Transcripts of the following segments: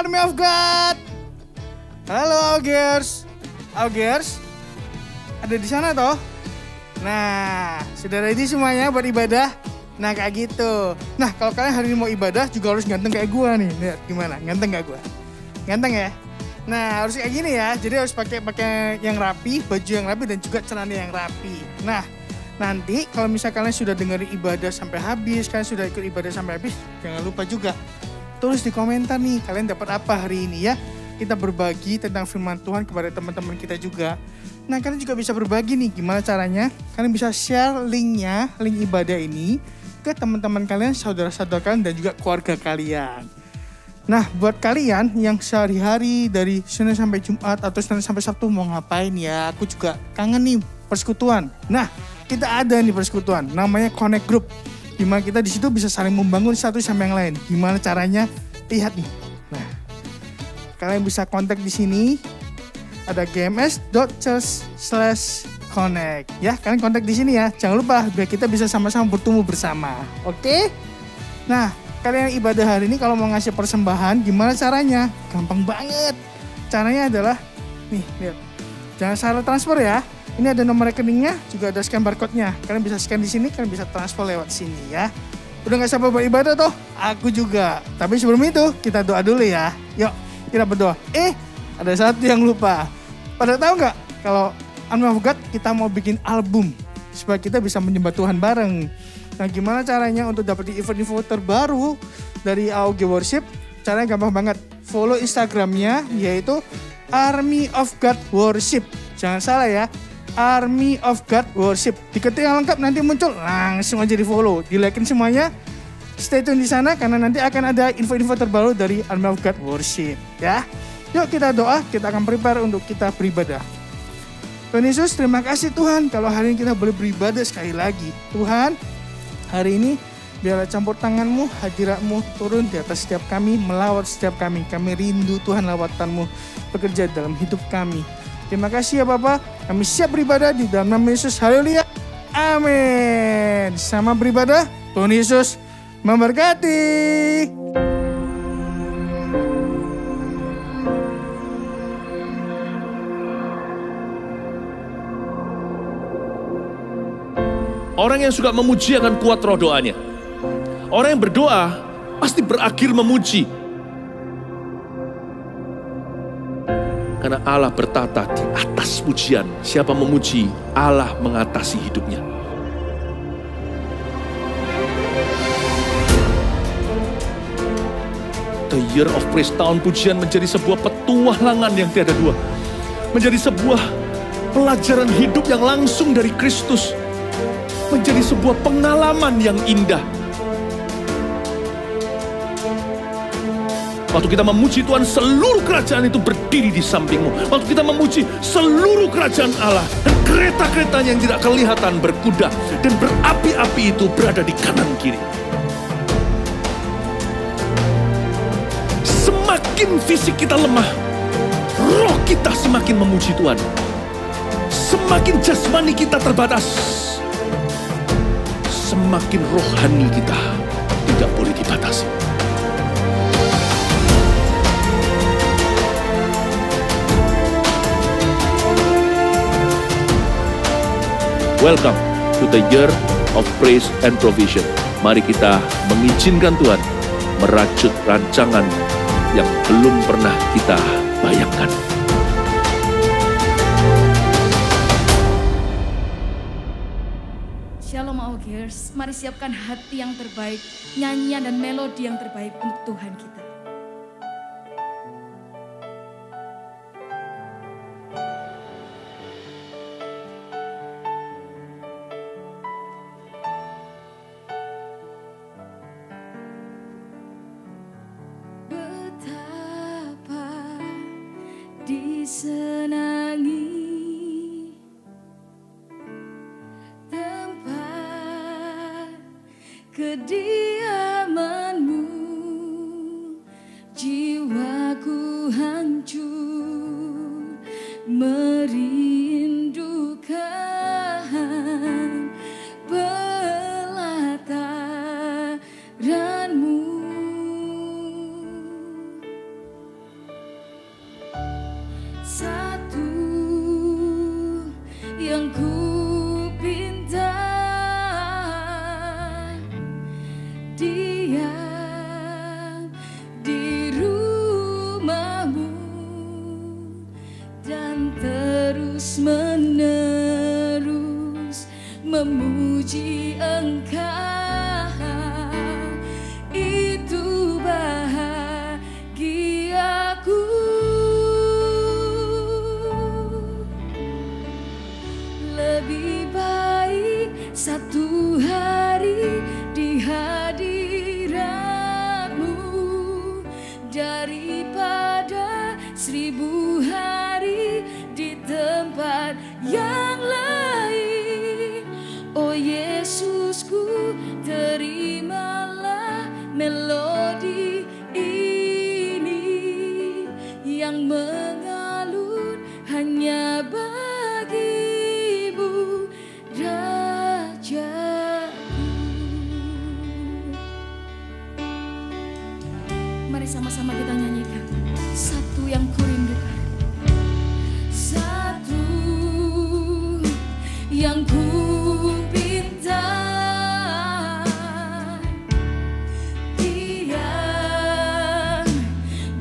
Army of God. Halo Augers. Augers, ada di sana toh? Nah, sudah ready semuanya buat ibadah? Nah kayak gitu. Nah kalau kalian hari ini mau ibadah juga harus ganteng kayak gua nih. Lihat gimana, ganteng gak gua? Ganteng ya? Nah harus kayak gini ya. Jadi harus pakai yang rapi, baju yang rapi dan juga celana yang rapi. Nah nanti kalau misalnya kalian sudah dengerin ibadah sampai habis, kalian sudah ikut ibadah sampai habis, jangan lupa juga tulis di komentar nih kalian dapat apa hari ini ya. Kita berbagi tentang firman Tuhan kepada teman-teman kita juga. Nah kalian juga bisa berbagi nih, gimana caranya? Kalian bisa share linknya, link ibadah ini ke teman-teman kalian, saudara-saudara kalian dan juga keluarga kalian. Nah buat kalian yang sehari-hari dari Senin sampai Jumat atau Senin sampai Sabtu mau ngapain ya? Aku juga kangen nih persekutuan. Nah kita ada nih persekutuan, namanya Connect Group. Dimana kita di situ bisa saling membangun satu sama yang lain. Gimana caranya? Lihat nih. Nah kalian bisa kontak di sini. Ada gms.church/connect ya, kalian kontak di sini ya. Jangan lupa biar kita bisa sama-sama bertumbuh bersama. Oke? Nah, kalian yang ibadah hari ini kalau mau ngasih persembahan gimana caranya? Gampang banget. Caranya adalah nih, lihat. Jangan salah transfer ya. Ini ada nomor rekeningnya, juga ada scan barcode-nya. Kalian bisa scan di sini, kalian bisa transfer lewat sini ya. Udah gak sabar beribadah toh? Aku juga. Tapi sebelum itu kita doa dulu ya. Yuk, kita berdoa. Ada satu yang lupa. Pada tahu nggak kalau Army of God kita mau bikin album supaya kita bisa menyembah Tuhan bareng. Nah gimana caranya untuk dapat info-info terbaru dari AOG Worship? Caranya gampang banget. Follow Instagramnya yaitu Army of God Worship. Jangan salah ya. Army of God Worship. Diketik yang lengkap nanti muncul, langsung aja di follow. Di-like-in semuanya. Stay tune di sana karena nanti akan ada info-info terbaru dari Army of God Worship ya. Yuk kita doa, kita akan prepare untuk kita beribadah. Tuhan Yesus, terima kasih Tuhan kalau hari ini kita boleh beribadah sekali lagi. Tuhan, hari ini biarlah campur tangan-Mu, hadirat-Mu turun di atas setiap kami, melawat setiap kami. Kami rindu Tuhan lawatan-Mu bekerja dalam hidup kami. Terima kasih ya Bapa, kami siap beribadah di dalam nama Yesus. Haleluya. Amin. Sama beribadah, Tuhan Yesus memberkati. Orang yang suka memuji akan kuat roh doanya. Orang yang berdoa pasti berakhir memuji. Karena Allah bertata di atas pujian. Siapa memuji, Allah mengatasi hidupnya. The Year of Praise, tahun pujian menjadi sebuah petualangan yang tiada dua. Menjadi sebuah pelajaran hidup yang langsung dari Kristus. Menjadi sebuah pengalaman yang indah. Waktu kita memuji Tuhan, seluruh kerajaan itu berdiri di sampingmu. Waktu kita memuji, seluruh kerajaan Allah dan kereta-keretanya yang tidak kelihatan berkuda dan berapi-api itu berada di kanan kiri. Semakin fisik kita lemah, roh kita semakin memuji Tuhan. Semakin jasmani kita terbatas, semakin rohani kita tidak boleh dibatasi. Welcome to the Year of Praise and Provision. Mari kita mengizinkan Tuhan merajut rancangan yang belum pernah kita bayangkan. Shalom Augers, mari siapkan hati yang terbaik, nyanyian dan melodi yang terbaik untuk Tuhan kita. Betapa disenangi kediamanmu, jiwaku hancur merindukan pelataranmu. memuji Engkau, itu bahagiaku. Lebih baik satu hari di hadirat-Mu daripada 1000 hari di tempat yang lain. Oh Yesusku, terimalah melodi ini yang mengalun hanya bagi-Mu, Rajaku. Mari sama-sama kita nyanyikan satu yang kurindukan. Satu yang ku pinta, diam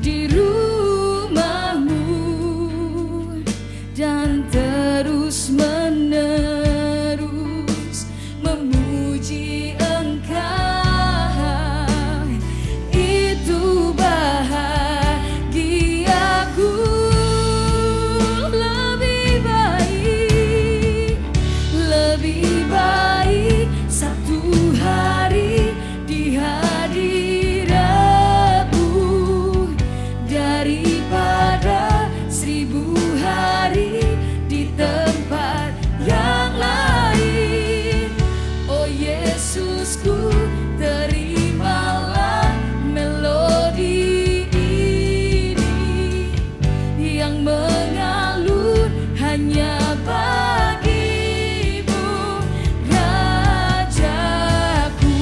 di rumah-Mu dan terus menerus memuji Engkau, itu bahagiaku. Lebih baik satu hari di hadirat-Mu daripada 1000 hari di tempat yang lain. Oh Yesusku, terimalah melodi ini yang mengalun hanya bagi-Mu, Rajaku.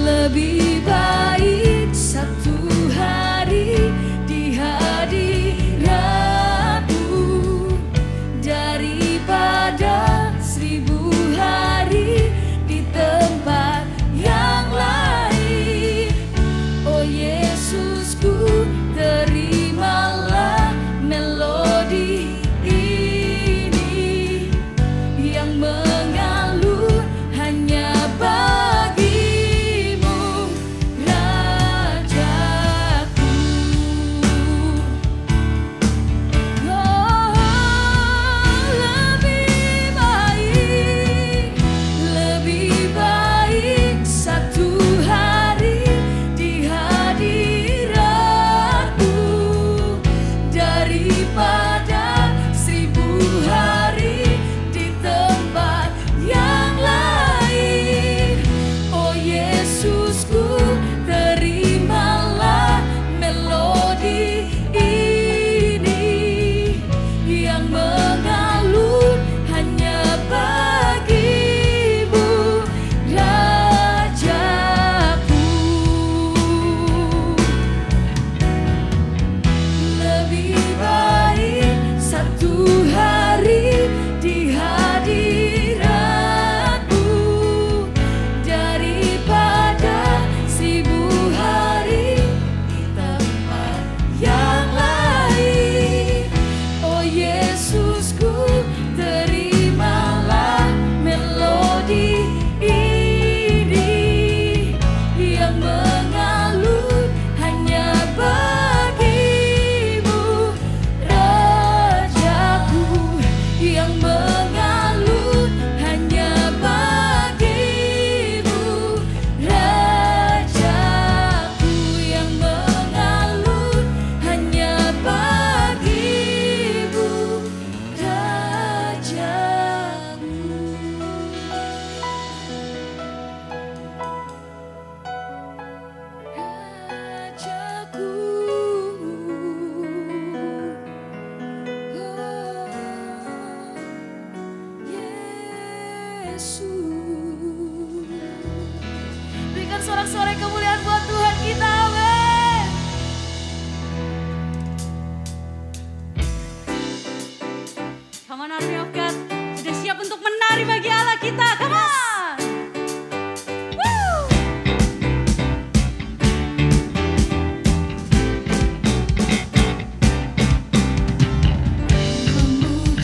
Lebih baik satu hari di hadirat-Mu daripada 1000 hari di tempat yang lain. Oh Yesusku, terimalah melodi ini yang mengalun hanya bagi-Mu, Rajaku. Oh, lebih baik satu hari di hadirat-Mu daripada 1000 hari di tempat yang lain. Oh Yesusku, terimalah melodi ini yang mengalun hanya bagi-Mu, Rajaku. Lebih baik satu hari di hadirat-Mu daripada 1000 hari di tempat yang lain. Oh Yesusku, terimalah melodi ini yang mengalun hanya bagi-Mu, Rajaku. Yang mengalun hanya bagi-Mu, Rajaku. Yang mengalun hanya bagi-Mu, Rajaku. Rajaku. Yesus. Berikan sorak-sorai kemuliaan buat Tuhan kita, amin. Come on, Army of God. Sudah siap untuk menari bagi Allah kita. Come on. Woo. Memuji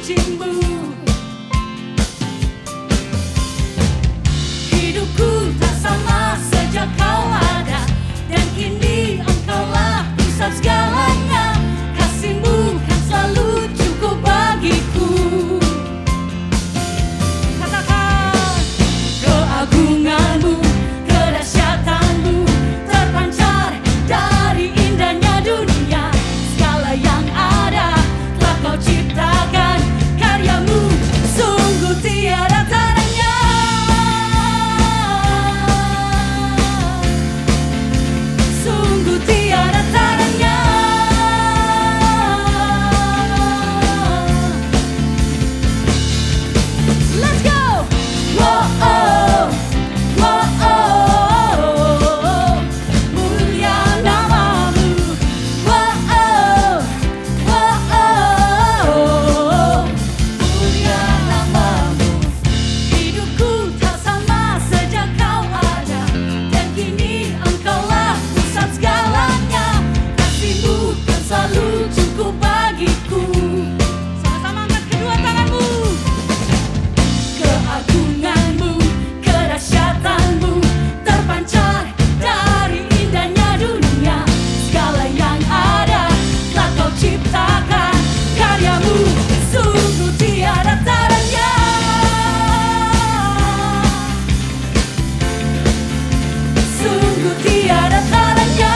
pujimu. Hidupku tak sama sejak kau ada, dan kini engkaulah pusat segalanya. Kasih-Mu kan selalu cukup bagiku. Katakan keagungan-Mu, kedahsyatan-Mu terpancar dari indahnya dunia. Segala yang ada telah kau ciptakan, karya-Mu sungguh tiada tandanya. Sungguh tiada tandanya. Let's go! Whoa, oh, whoa, oh, mulia nama-Mu. Whoa, oh, mulia nama-Mu. Hidupku tak sama sejak kau ada, dan kini engkaulah pusat segalanya. Kasih-Mu kan selalu cukup bagiku. Sama-sama angkat kedua tanganmu. Keagungan-Mu, kedahsyatan-Mu terpancar dari indahnya dunia. Segala yang ada telah kau ciptakan, karya-Mu sungguh tiada tandanya. Sungguh tiada tandanya.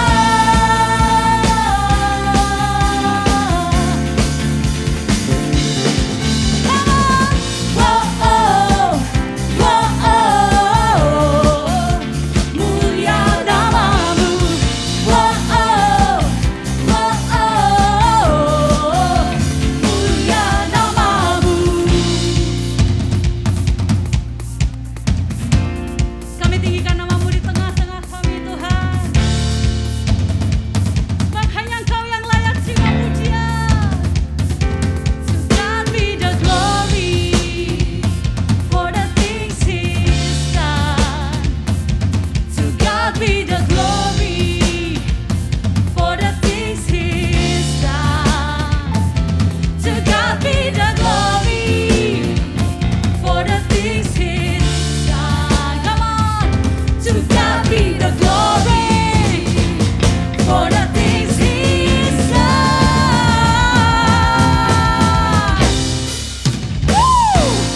Mulia nama-Mu. Mulia nama-Mu. Kami tinggikan nama-Mu di tengah-tengah kami, Tuhan. Sebab hanya Engkau yang layak terima pujian. To God be the glory for the things He's done. To God be the glory for the things He's done. To God be the glory for the things He's done. Come on. To God be the glory for the things He's done.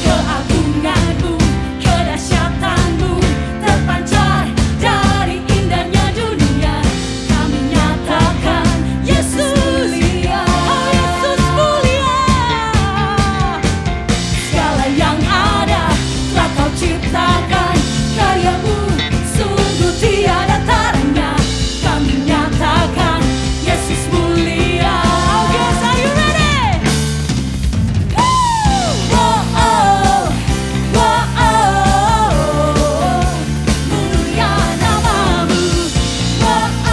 Keagungan-Mu, kedahsyatan-Mu terpancar dari indahnya dunia. Kami nyatakan Yesus mulia. Oh, Yesus mulia. Segala yang ada telah kau ciptakan, karya-Mu sungguh tiada tandanya. Kami nyatakan Yesus mulia. Okay, are you ready? Mulia nama-Mu. Mulia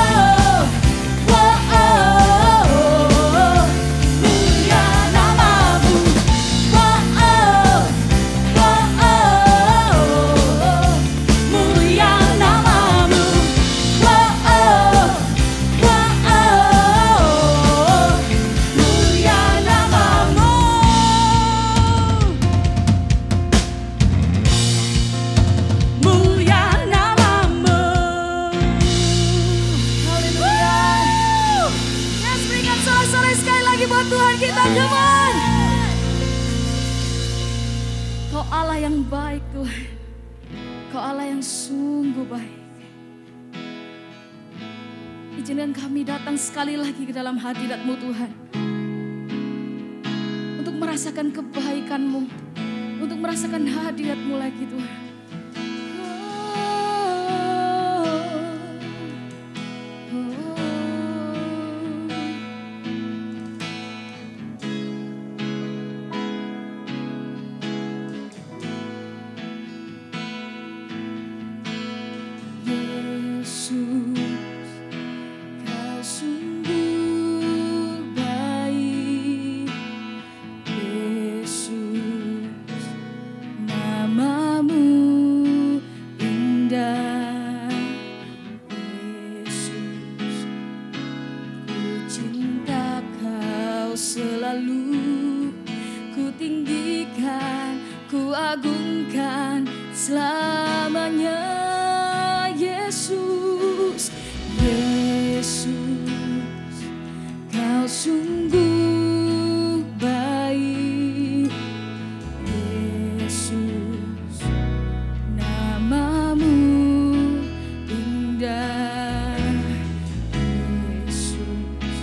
nama-Mu. Mulia nama-Mu. Mulia nama-Mu. Mulia nama-Mu. Haleluya. Yes, berikan sorak-sorai sekali lagi buat Tuhan kita, come on. Kau Allah yang baik, Tuhan. Kau Allah yang sungguh baik. Izinkan kami datang sekali lagi ke dalam hadirat-Mu, Tuhan. Untuk merasakan kebaikan-Mu, untuk merasakan hadirat-Mu lagi, Tuhan. Yesus, Kau sungguh baik. Yesus, nama-Mu tinggikan, ku agungkan selamanya. Yesus, Yesus, kau sungguh baik. Yesus, namamu indah. Yesus,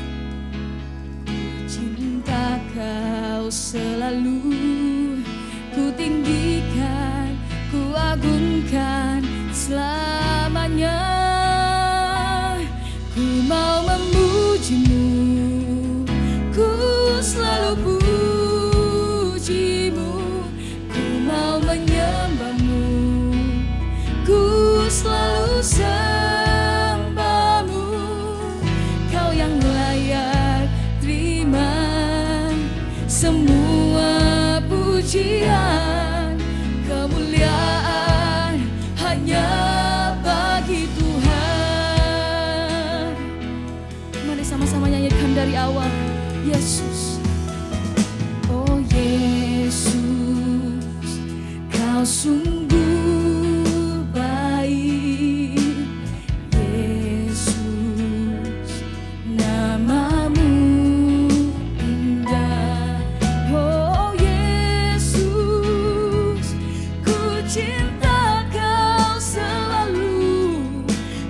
cinta kau selalu, ku tinggikan, ku agungkan selamanya. Ku mau memujimu, ku selalu pujimu. Ku mau menyembahmu, ku selalu sembahmu. Kau yang layak terima semua pujian, kemuliaan hanya bagi Tuhan. Mari sama-sama nyanyikan dari awal. Yesus, oh Yesus, kau sungguh baik. Yesus, namamu indah. Oh Yesus, ku cinta kau selalu,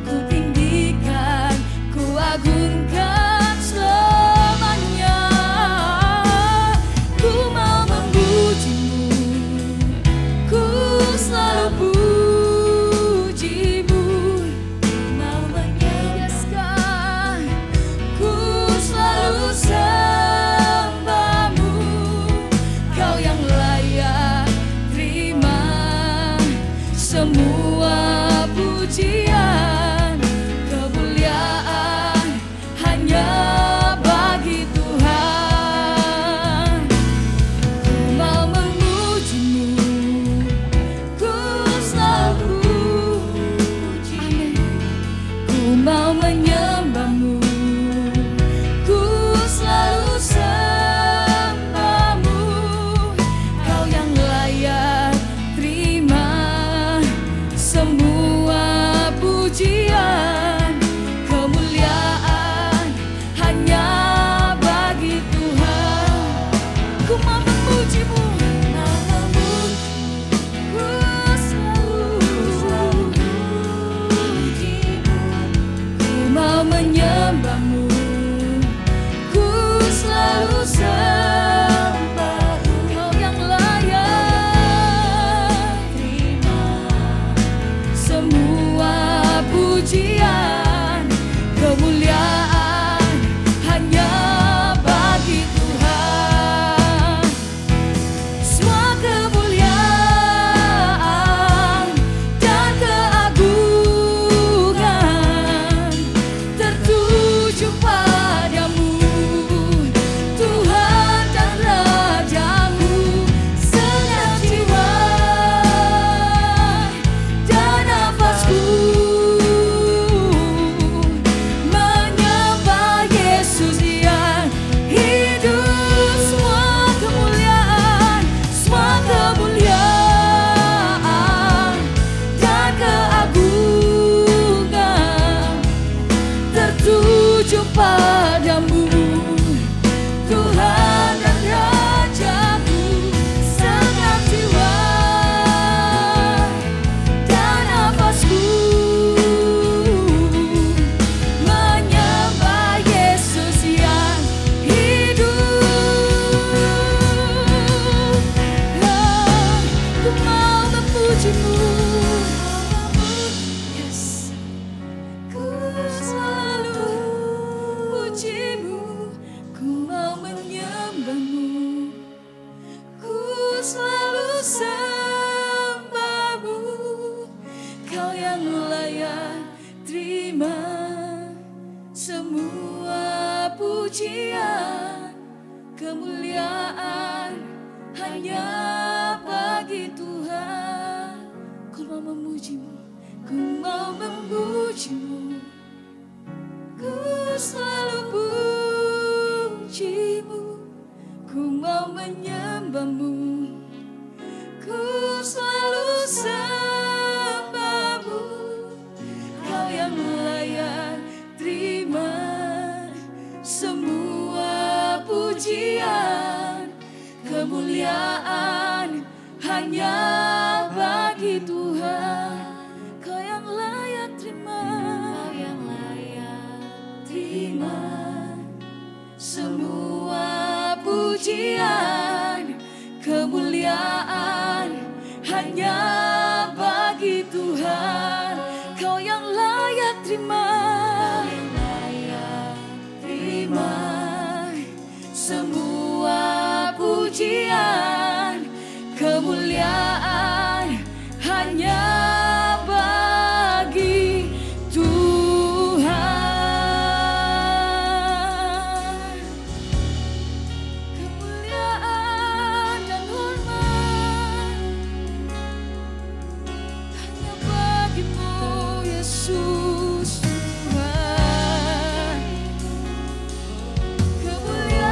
ku tinggikan, ku agungkan selamanya. Ku mau memujimu, ku selalu pujimu. Ku mau menyembahkan, ku selalu sembahmu. Kau yang layak terima semua pujian, kemuliaan hanya bagi Tuhan. Ku mau memujimu, ku selalu pujimu. Ku mau menyembahmu, ku selalu sembahmu. Kau yang layak terima semua pujian, kemuliaan hanya bagi Tuhan. Ku mau memujimu, ku selalu pujimu. Ku mau menyembahmu, ku selalu sembahmu. Kau yang layak terima semua pujian, kemuliaan hanya bagi Tuhan. Semua kemuliaan dan keagungan tertuju padamu, Tuhan dan Rajamu. Segenap jiwa dan nafasku menyembah Yesus yang hidup. Semua kemuliaan dan keagungan tertuju padamu, Tuhan dan Rajaku. Segenap jiwa dan nafasku menyembah Yesus yang hidup. Ku mau memujimu, yes. Ku selalu pujimu, ku mau menyembahmu, ku selalu sembahmu. Kau yang layak terima semua pujian, kemuliaan hanya bagi Tuhan. Ku mau memujimu, ku mau memujimu, ku selalu pujimu. Ku mau menyembahmu, hanya bagi Tuhan. Kau yang layak terima, Kau yang layak terima semua pujian, kemuliaan hanya bagi Tuhan. Kau yang layak terima, terima semua pujian, kemuliaan hanya bagi Tuhan. Kemuliaan dan hormat hanya bagimu, Yesus Tuhan. Kemuliaan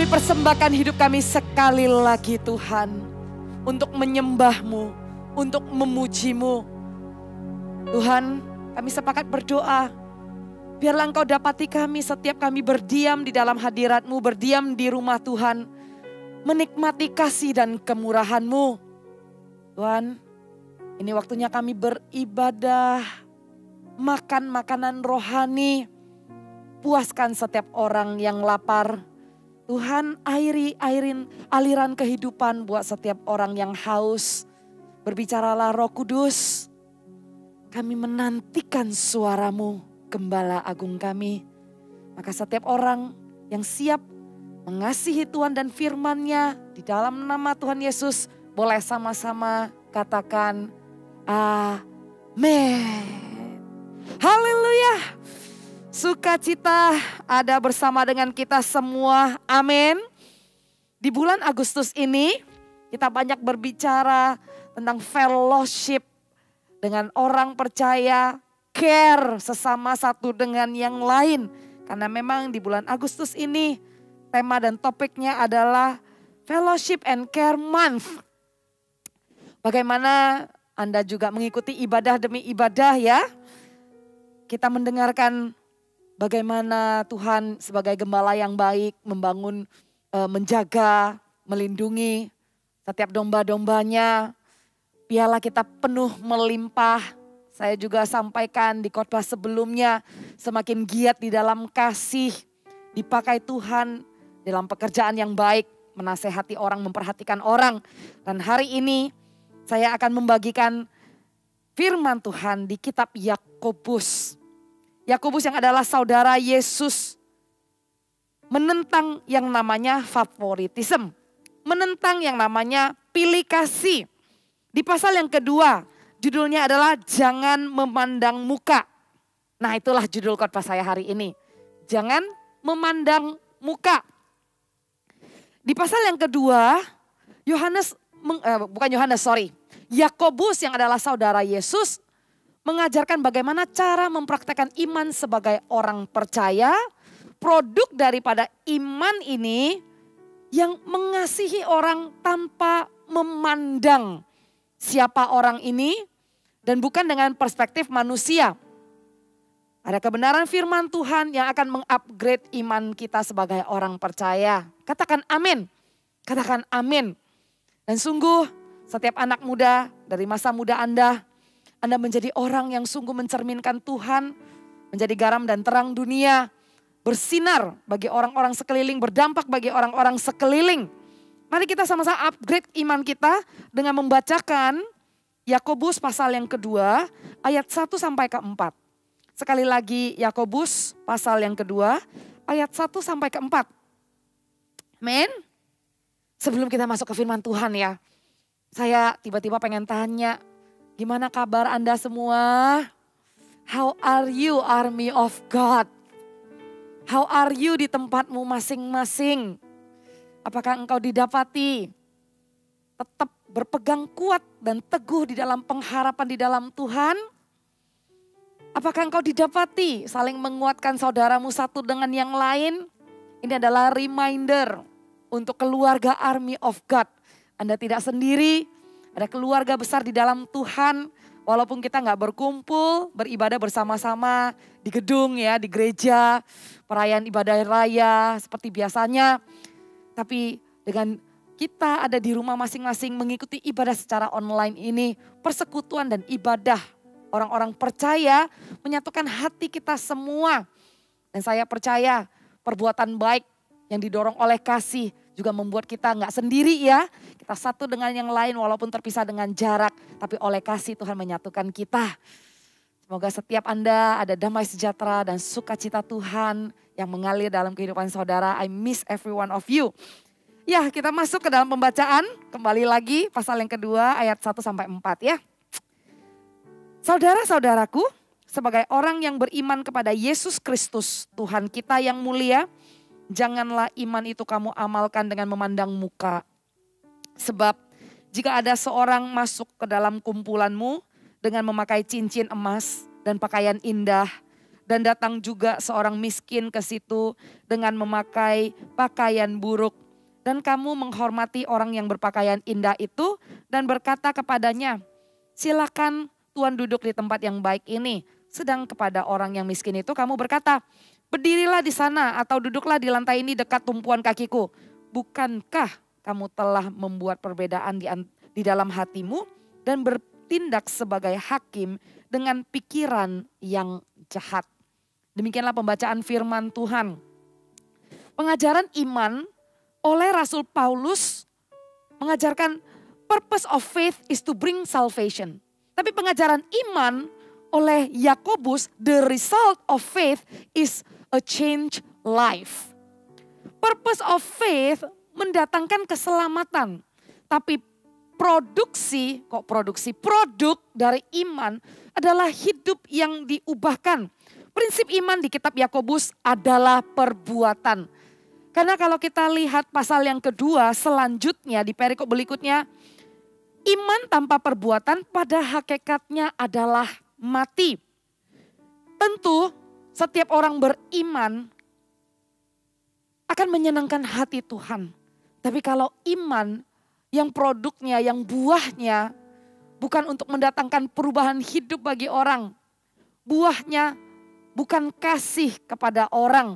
Kami persembahkan hidup kami sekali lagi Tuhan. Untuk menyembah-Mu, untuk memuji-Mu. Tuhan, kami sepakat berdoa. Biarlah Engkau dapati kami setiap kami berdiam di dalam hadirat-Mu, berdiam di rumah Tuhan. Menikmati kasih dan kemurahan-Mu. Tuhan, ini waktunya kami beribadah. Makan makanan rohani. Puaskan setiap orang yang lapar. Tuhan, aliran kehidupan buat setiap orang yang haus. Berbicaralah Roh Kudus. Kami menantikan suara-Mu, Gembala Agung kami. Maka setiap orang yang siap mengasihi Tuhan dan firman-Nya di dalam nama Tuhan Yesus, boleh sama-sama katakan amin. Haleluya. Sukacita ada bersama dengan kita semua. Amin. Di bulan Agustus ini kita banyak berbicara tentang fellowship dengan orang percaya, care sesama satu dengan yang lain. Karena memang di bulan Agustus ini tema dan topiknya adalah Fellowship and Care Month. Bagaimana Anda juga mengikuti ibadah demi ibadah ya. Kita mendengarkan bagaimana Tuhan sebagai gembala yang baik membangun, menjaga, melindungi setiap domba-dombanya. Biarlah kita penuh melimpah. Saya juga sampaikan di khotbah sebelumnya, semakin giat di dalam kasih, dipakai Tuhan dalam pekerjaan yang baik, menasehati orang, memperhatikan orang. Dan hari ini saya akan membagikan firman Tuhan di kitab Yakobus. Yakobus yang adalah saudara Yesus menentang yang namanya favoritism, menentang yang namanya pilih kasih. Di pasal yang kedua, judulnya adalah jangan memandang muka. Nah, itulah judul khotbah saya hari ini. Jangan memandang muka. Di pasal yang kedua, Yakobus yang adalah saudara Yesus mengajarkan bagaimana cara mempraktekkan iman sebagai orang percaya. Produk daripada iman ini yang mengasihi orang tanpa memandang siapa orang ini dan bukan dengan perspektif manusia. Ada kebenaran firman Tuhan yang akan mengupgrade iman kita sebagai orang percaya. Katakan amin. Katakan amin. Dan sungguh setiap anak muda dari masa muda Anda menjadi orang yang sungguh mencerminkan Tuhan, menjadi garam dan terang dunia, bersinar bagi orang-orang sekeliling, berdampak bagi orang-orang sekeliling. Mari kita sama-sama upgrade iman kita dengan membacakan Yakobus pasal yang kedua ayat 1 sampai ke 4. Sekali lagi Yakobus pasal yang kedua ayat 1 sampai ke 4. Amin. Sebelum kita masuk ke firman Tuhan ya, saya tiba-tiba pengen tanya, gimana kabar Anda semua? How are you, army of God? How are you di tempatmu masing-masing? Apakah engkau didapati tetap berpegang kuat dan teguh di dalam pengharapan di dalam Tuhan? Apakah engkau didapati saling menguatkan saudaramu satu dengan yang lain? Ini adalah reminder untuk keluarga army of God. Anda tidak sendiri. Ada keluarga besar di dalam Tuhan, walaupun kita nggak berkumpul, beribadah bersama-sama di gedung ya, di gereja, perayaan ibadah raya seperti biasanya. Tapi dengan kita ada di rumah masing-masing mengikuti ibadah secara online ini, persekutuan dan ibadah orang-orang percaya menyatukan hati kita semua. Dan saya percaya perbuatan baik yang didorong oleh kasih juga membuat kita nggak sendiri ya. Kita satu dengan yang lain walaupun terpisah dengan jarak. Tapi oleh kasih Tuhan menyatukan kita. Semoga setiap Anda ada damai sejahtera dan sukacita Tuhan yang mengalir dalam kehidupan saudara. I miss every one of you. Ya, kita masuk ke dalam pembacaan. Kembali lagi pasal yang kedua ayat 1 sampai 4 ya. Saudara-saudaraku, sebagai orang yang beriman kepada Yesus Kristus, Tuhan kita yang mulia, janganlah iman itu kamu amalkan dengan memandang muka. Sebab jika ada seorang masuk ke dalam kumpulanmu dengan memakai cincin emas dan pakaian indah, dan datang juga seorang miskin ke situ dengan memakai pakaian buruk, Dan kamu menghormati orang yang berpakaian indah itu dan berkata kepadanya, silakan Tuhan duduk di tempat yang baik ini. Sedang kepada orang yang miskin itu kamu berkata, berdirilah di sana atau duduklah di lantai ini dekat tumpuan kakiku. Bukankah kamu telah membuat perbedaan di dalam hatimu dan bertindak sebagai hakim dengan pikiran yang jahat. Demikianlah pembacaan firman Tuhan. Pengajaran iman oleh Rasul Paulus mengajarkan purpose of faith is to bring salvation. Tapi pengajaran iman oleh Yakobus, the result of faith is a change life. Purpose of faith mendatangkan keselamatan. Tapi produk dari iman adalah hidup yang diubahkan. Prinsip iman di kitab Yakobus adalah perbuatan. Karena kalau kita lihat pasal yang kedua selanjutnya di perikop berikutnya, iman tanpa perbuatan pada hakikatnya adalah mati. Tentu setiap orang beriman akan menyenangkan hati Tuhan. Tapi kalau iman yang produknya, yang buahnya bukan untuk mendatangkan perubahan hidup bagi orang. Buahnya bukan kasih kepada orang.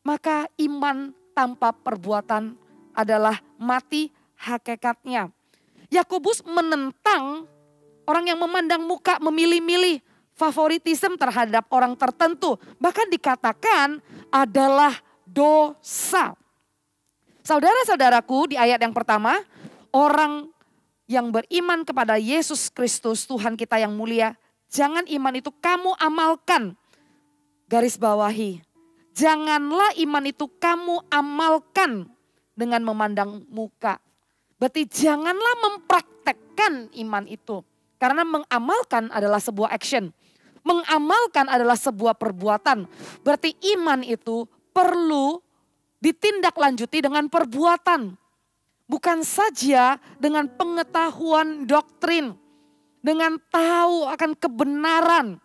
Maka iman tanpa perbuatan adalah mati hakikatnya. Yakobus menentang orang yang memandang muka, memilih-milih favoritisme terhadap orang tertentu. Bahkan dikatakan adalah dosa. Saudara-saudaraku, di ayat yang pertama, orang yang beriman kepada Yesus Kristus Tuhan kita yang mulia, jangan iman itu kamu amalkan. Garis bawahi. Janganlah iman itu kamu amalkan dengan memandang muka. Berarti janganlah mempraktekkan iman itu. Karena mengamalkan adalah sebuah action. Mengamalkan adalah sebuah perbuatan. Berarti iman itu perlu ditindaklanjuti dengan perbuatan. Bukan saja dengan pengetahuan doktrin. Dengan tahu akan kebenaran.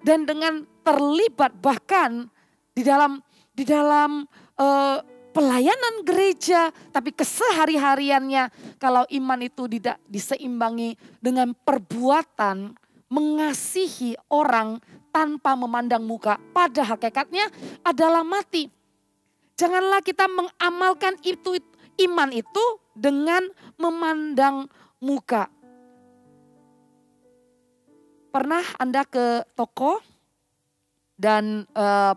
Dan dengan terlibat bahkan di dalam pelayanan gereja, tapi kesehari-hariannya kalau iman itu tidak diseimbangi dengan perbuatan mengasihi orang tanpa memandang muka, pada hakikatnya adalah mati. Janganlah kita mengamalkan iman itu dengan memandang muka. Pernah Anda ke toko? Dan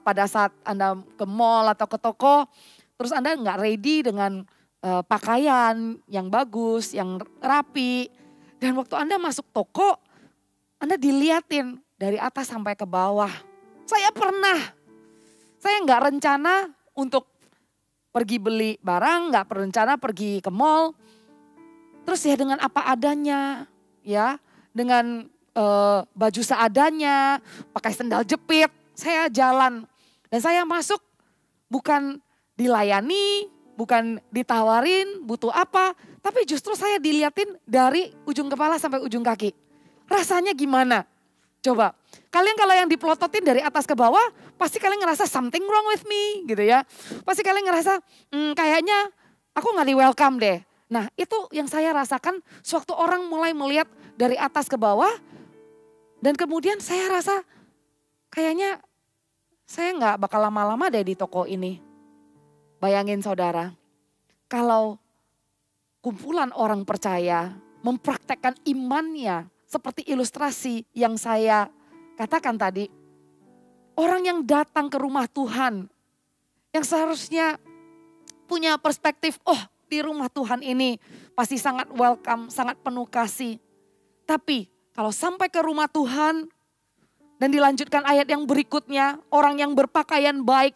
pada saat Anda ke mall atau ke toko, terus Anda nggak ready dengan pakaian yang bagus, yang rapi. Dan waktu Anda masuk toko, Anda diliatin dari atas sampai ke bawah. Saya nggak rencana untuk pergi beli barang, nggak berencana pergi ke mall. Terus ya dengan apa adanya, ya dengan baju seadanya, pakai sendal jepit. Saya jalan dan saya masuk bukan dilayani, bukan ditawarin butuh apa. Tapi justru saya diliatin dari ujung kepala sampai ujung kaki. Rasanya gimana? Coba, kalian kalau yang dipelototin dari atas ke bawah, pasti kalian ngerasa something wrong with me gitu ya. Pasti kalian ngerasa kayaknya aku gak di welcome deh. Nah itu yang saya rasakan sewaktu orang mulai melihat dari atas ke bawah. Dan kemudian saya rasa kayaknya saya nggak bakal lama-lama deh di toko ini. Bayangin saudara, kalau kumpulan orang percaya mempraktekkan imannya seperti ilustrasi yang saya katakan tadi. Orang yang datang ke rumah Tuhan, yang seharusnya punya perspektif, oh di rumah Tuhan ini pasti sangat welcome, sangat penuh kasih. Tapi kalau sampai ke rumah Tuhan, dan dilanjutkan ayat yang berikutnya, orang yang berpakaian baik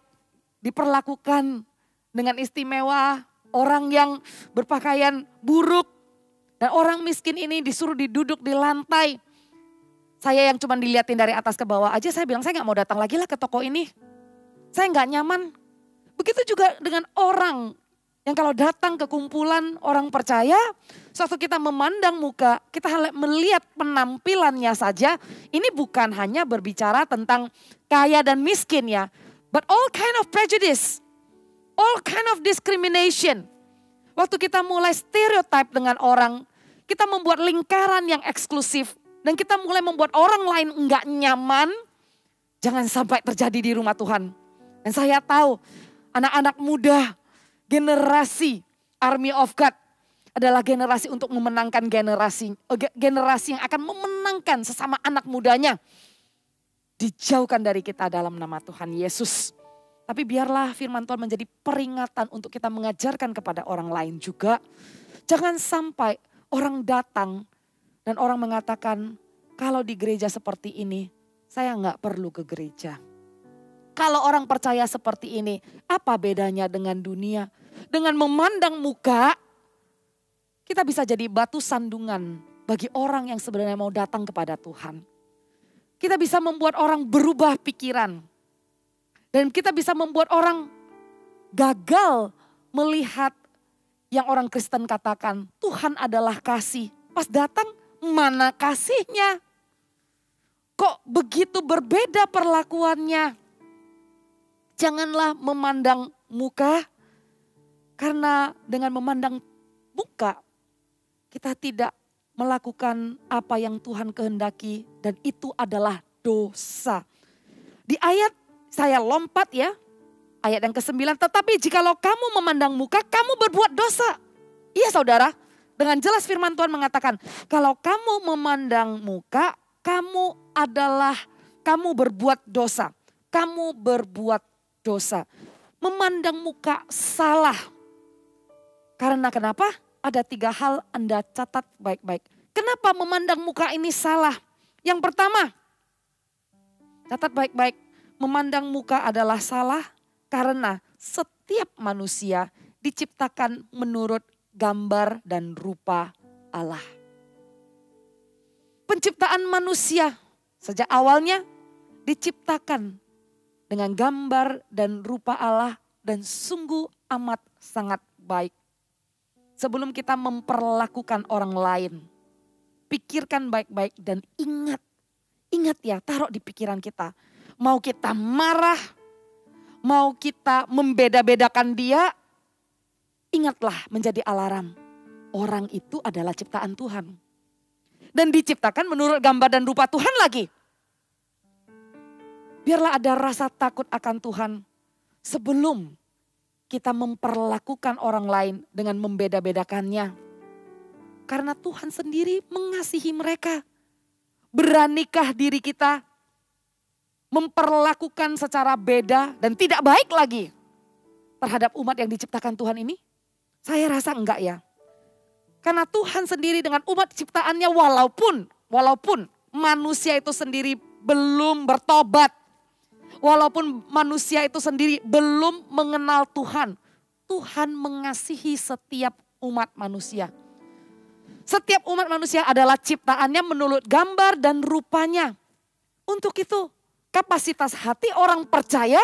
diperlakukan dengan istimewa, orang yang berpakaian buruk dan orang miskin ini disuruh diduduk di lantai. Saya yang cuma dilihatin dari atas ke bawah aja, saya bilang saya gak mau datang lagi lah ke toko ini. Saya gak nyaman. Begitu juga dengan orang yang kalau datang ke kumpulan orang percaya, suatu kita memandang muka, kita melihat penampilannya saja, ini bukan hanya berbicara tentang kaya dan miskin ya, but all kind of prejudice, all kind of discrimination. Waktu kita mulai stereotype dengan orang, kita membuat lingkaran yang eksklusif. Dan kita mulai membuat orang lain enggak nyaman. Jangan sampai terjadi di rumah Tuhan. Dan saya tahu anak-anak muda, generasi Army of God adalah generasi untuk memenangkan generasi yang akan memenangkan sesama anak mudanya. Dijauhkan dari kita dalam nama Tuhan Yesus. Tapi biarlah firman Tuhan menjadi peringatan untuk kita mengajarkan kepada orang lain juga. Jangan sampai orang datang dan orang mengatakan, kalau di gereja seperti ini, saya nggak perlu ke gereja. Kalau orang percaya seperti ini, apa bedanya dengan dunia? Dengan memandang muka, kita bisa jadi batu sandungan bagi orang yang sebenarnya mau datang kepada Tuhan. Kita bisa membuat orang berubah pikiran. Dan kita bisa membuat orang gagal melihat yang orang Kristen katakan, Tuhan adalah kasih. Pas datang, mana kasihnya? Kok begitu berbeda perlakuannya? Janganlah memandang muka, karena dengan memandang muka, kita tidak melakukan apa yang Tuhan kehendaki, dan itu adalah dosa. Di ayat saya lompat ya, ayat yang ke-9, tetapi jikalau kamu memandang muka, kamu berbuat dosa. Iya saudara, dengan jelas firman Tuhan mengatakan, kalau kamu memandang muka, kamu berbuat dosa. Kamu berbuat dosa. Memandang muka salah. Karena kenapa? Ada 3 hal Anda catat baik-baik. Kenapa memandang muka ini salah? Yang pertama, catat baik-baik. Memandang muka adalah salah karena setiap manusia diciptakan menurut gambar dan rupa Allah. Penciptaan manusia sejak awalnya diciptakan dengan gambar dan rupa Allah dan sungguh amat sangat baik. Sebelum kita memperlakukan orang lain, pikirkan baik-baik dan ingat ya, taruh di pikiran kita. Mau kita marah, mau kita membeda-bedakan dia, ingatlah menjadi alarm. Orang itu adalah ciptaan Tuhan. Dan diciptakan menurut gambar dan rupa Tuhan lagi. Biarlah ada rasa takut akan Tuhan sebelum kita memperlakukan orang lain dengan membeda-bedakannya. Karena Tuhan sendiri mengasihi mereka. Beranikah diri kita memperlakukan secara beda dan tidak baik lagi terhadap umat yang diciptakan Tuhan ini? Saya rasa enggak ya. Karena Tuhan sendiri dengan umat ciptaannya walaupun manusia itu sendiri belum bertobat. Walaupun manusia itu sendiri belum mengenal Tuhan. Tuhan mengasihi setiap umat manusia. Setiap umat manusia adalah ciptaannya menurut gambar dan rupanya. Untuk itu, kapasitas hati orang percaya,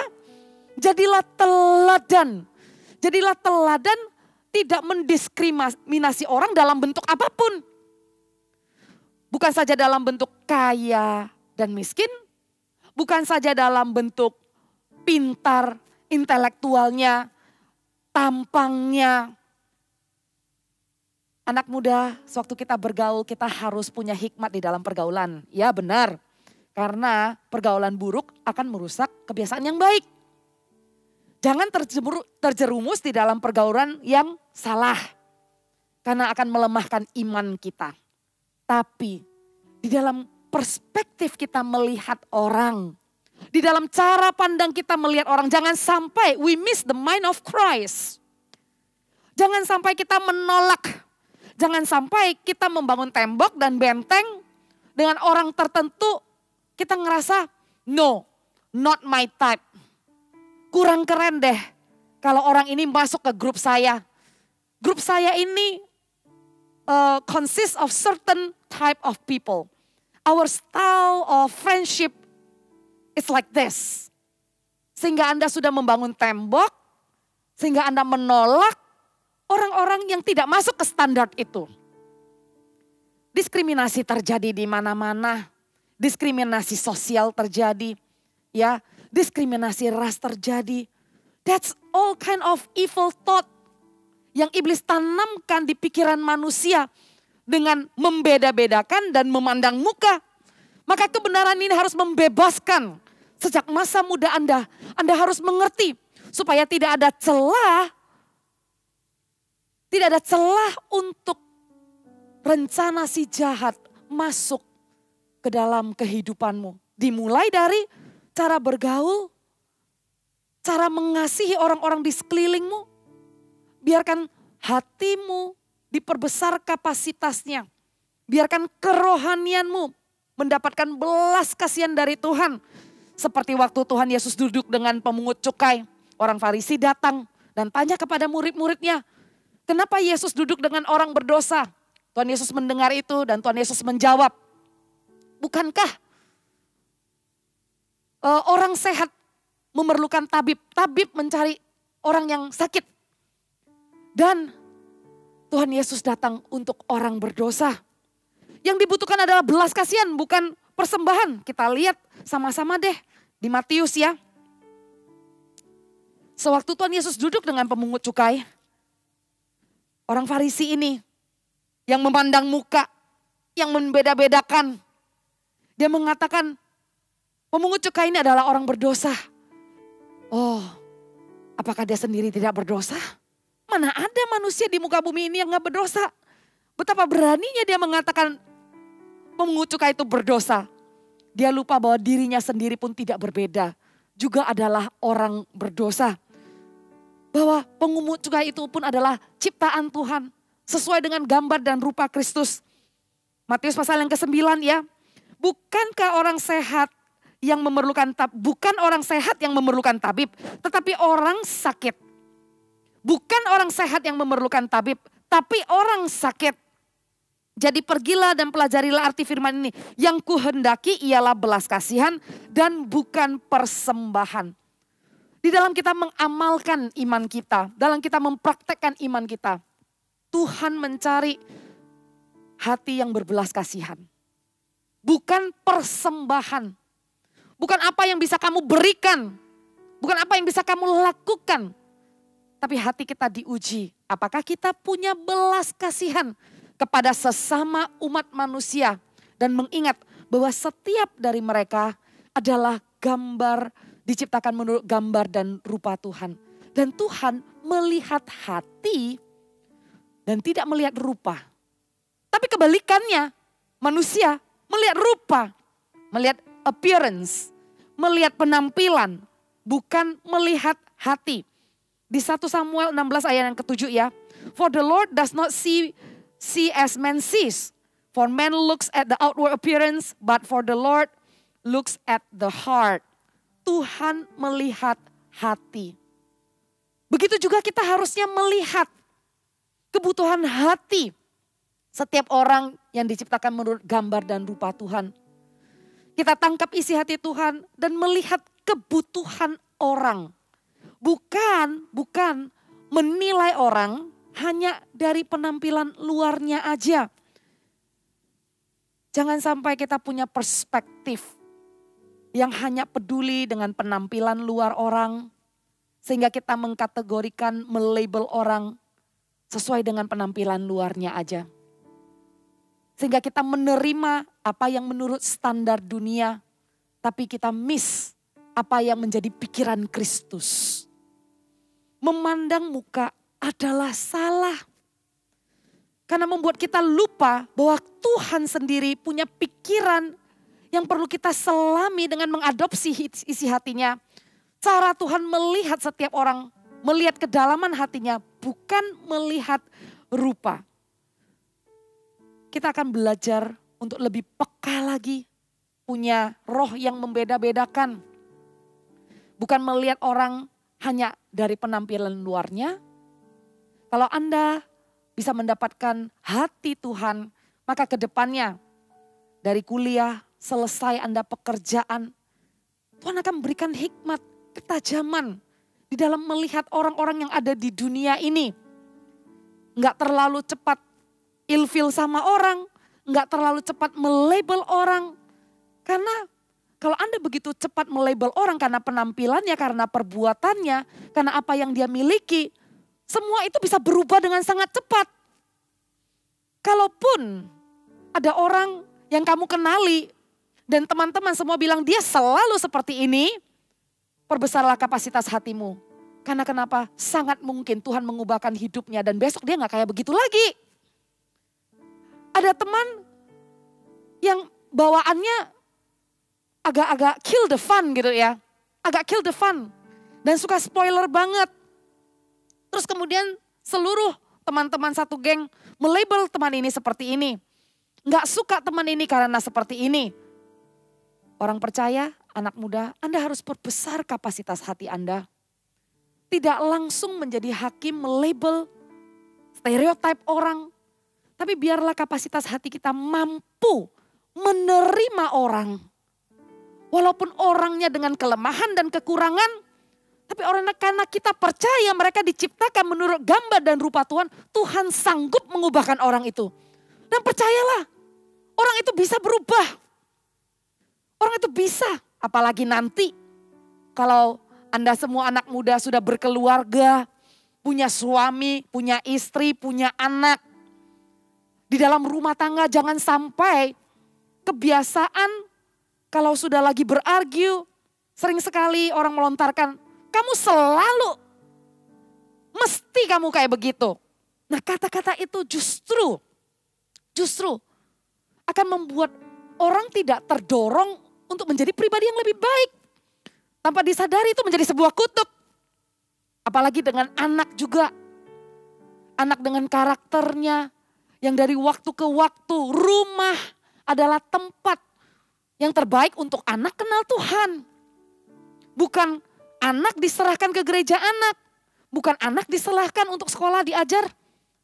jadilah teladan. Jadilah teladan tidak mendiskriminasi orang dalam bentuk apapun. Bukan saja dalam bentuk kaya dan miskin, bukan saja dalam bentuk pintar, intelektualnya, tampangnya. Anak muda, sewaktu kita bergaul, kita harus punya hikmat di dalam pergaulan. Ya benar. Karena pergaulan buruk akan merusak kebiasaan yang baik. Jangan terjerumus di dalam pergaulan yang salah. Karena akan melemahkan iman kita. Tapi di dalam perspektif kita melihat orang. Di dalam cara pandang kita melihat orang. Jangan sampai we miss the mind of Christ. Jangan sampai kita menolak. Jangan sampai kita membangun tembok dan benteng dengan orang tertentu. Kita ngerasa, no, not my type. Kurang keren deh kalau orang ini masuk ke grup saya. Grup saya ini consists of certain type of people. Our style of friendship is like this. Sehingga Anda sudah membangun tembok, sehingga Anda menolak orang-orang yang tidak masuk ke standar itu. Diskriminasi terjadi di mana-mana. Diskriminasi sosial terjadi, ya, diskriminasi ras terjadi. That's all kind of evil thought yang iblis tanamkan di pikiran manusia dengan membeda-bedakan dan memandang muka. Maka kebenaran ini harus membebaskan sejak masa muda Anda. Anda harus mengerti supaya tidak ada celah untuk rencana si jahat masuk ke dalam kehidupanmu. Dimulai dari cara bergaul, cara mengasihi orang-orang di sekelilingmu. Biarkan hatimu diperbesar kapasitasnya. Biarkan kerohanianmu mendapatkan belas kasihan dari Tuhan. Seperti waktu Tuhan Yesus duduk dengan pemungut cukai. Orang Farisi datang dan tanya kepada murid-muridnya, kenapa Yesus duduk dengan orang berdosa? Tuhan Yesus mendengar itu dan Tuhan Yesus menjawab, bukankah orang sehat memerlukan tabib? Tabib mencari orang yang sakit. Dan Tuhan Yesus datang untuk orang berdosa. Yang dibutuhkan adalah belas kasihan, bukan persembahan. Kita lihat sama-sama deh di Matius ya. Sewaktu Tuhan Yesus duduk dengan pemungut cukai, orang Farisi ini yang memandang muka, yang membeda-bedakan. Dia mengatakan, pemungut cukai ini adalah orang berdosa. Oh, apakah dia sendiri tidak berdosa? Mana ada manusia di muka bumi ini yang gak berdosa? Betapa beraninya dia mengatakan pemungut cukai itu berdosa. Dia lupa bahwa dirinya sendiri pun tidak berbeda. Juga adalah orang berdosa. Bahwa pemungut cukai itu pun adalah ciptaan Tuhan. Sesuai dengan gambar dan rupa Kristus. Matius pasal yang ke-9 ya. Bukankah orang sehat yang memerlukan bukan orang sehat yang memerlukan tabib, tetapi orang sakit. Bukan orang sehat yang memerlukan tabib, tapi orang sakit. Jadi pergilah dan pelajarilah arti firman ini. Yang kuhendaki ialah belas kasihan dan bukan persembahan. Di dalam kita mengamalkan iman kita, dalam kita mempraktekkan iman kita, Tuhan mencari hati yang berbelas kasihan. Bukan persembahan. Bukan apa yang bisa kamu berikan. Bukan apa yang bisa kamu lakukan. Tapi hati kita diuji. Apakah kita punya belas kasihan kepada sesama umat manusia. Dan mengingat bahwa setiap dari mereka adalah gambar, diciptakan menurut gambar dan rupa Tuhan. Dan Tuhan melihat hati dan tidak melihat rupa. Tapi kebalikannya, manusia melihat rupa, melihat appearance, melihat penampilan, bukan melihat hati. Di 1 Samuel 16 ayat yang ke-7 ya. For the Lord does not see as man sees. For man looks at the outward appearance, but for the Lord looks at the heart. Tuhan melihat hati. Begitu juga kita harusnya melihat kebutuhan hati setiap orang yang diciptakan menurut gambar dan rupa Tuhan. Kita tangkap isi hati Tuhan dan melihat kebutuhan orang. Bukan menilai orang hanya dari penampilan luarnya aja. Jangan sampai kita punya perspektif yang hanya peduli dengan penampilan luar orang. Sehingga kita mengkategorikan, melabel orang sesuai dengan penampilan luarnya aja. Sehingga kita menerima apa yang menurut standar dunia. Tapi kita miss apa yang menjadi pikiran Kristus. Memandang muka adalah salah. Karena membuat kita lupa bahwa Tuhan sendiri punya pikiran yang perlu kita selami dengan mengadopsi isi hatinya. Cara Tuhan melihat setiap orang, melihat kedalaman hatinya, bukan melihat rupa. Kita akan belajar untuk lebih peka lagi, punya roh yang membeda-bedakan. Bukan melihat orang hanya dari penampilan luarnya. Kalau Anda bisa mendapatkan hati Tuhan, maka ke depannya dari kuliah, selesai Anda pekerjaan, Tuhan akan memberikan hikmat, ketajaman di dalam melihat orang-orang yang ada di dunia ini. Enggak terlalu cepat ilfil sama orang, enggak terlalu cepat melabel orang. Karena kalau Anda begitu cepat melabel orang karena penampilannya, karena perbuatannya, karena apa yang dia miliki, Semua itu bisa berubah dengan sangat cepat. Kalaupun ada orang yang kamu kenali dan teman-teman semua bilang dia selalu seperti ini, perbesarlah kapasitas hatimu. Karena kenapa? Sangat mungkin Tuhan mengubahkan hidupnya dan besok dia gak kayak begitu lagi. Ada teman yang bawaannya agak-agak kill the fun gitu ya. Agak kill the fun dan suka spoiler banget. Terus kemudian seluruh teman-teman satu geng melabel teman ini seperti ini. Gak suka teman ini karena seperti ini. Orang percaya, anak muda, Anda harus perbesar kapasitas hati Anda. Tidak langsung menjadi hakim melabel stereotip orang. Tapi biarlah kapasitas hati kita mampu menerima orang. Walaupun orangnya dengan kelemahan dan kekurangan. Tapi karena kita percaya mereka diciptakan menurut gambar dan rupa Tuhan. Tuhan sanggup mengubahkan orang itu. Dan percayalah, orang itu bisa berubah. Orang itu bisa, apalagi nanti kalau Anda semua anak muda sudah berkeluarga, punya suami, punya istri, punya anak. Di dalam rumah tangga jangan sampai kebiasaan kalau sudah lagi berargue, sering sekali orang melontarkan, kamu selalu, mesti kamu kayak begitu. Nah kata-kata itu justru akan membuat orang tidak terdorong untuk menjadi pribadi yang lebih baik. Tanpa disadari itu menjadi sebuah kutuk. Apalagi dengan anak juga. Anak dengan karakternya yang dari waktu ke waktu. Rumah adalah tempat yang terbaik untuk anak kenal Tuhan. Bukan anak diserahkan ke gereja anak. Bukan anak diserahkan untuk sekolah diajar.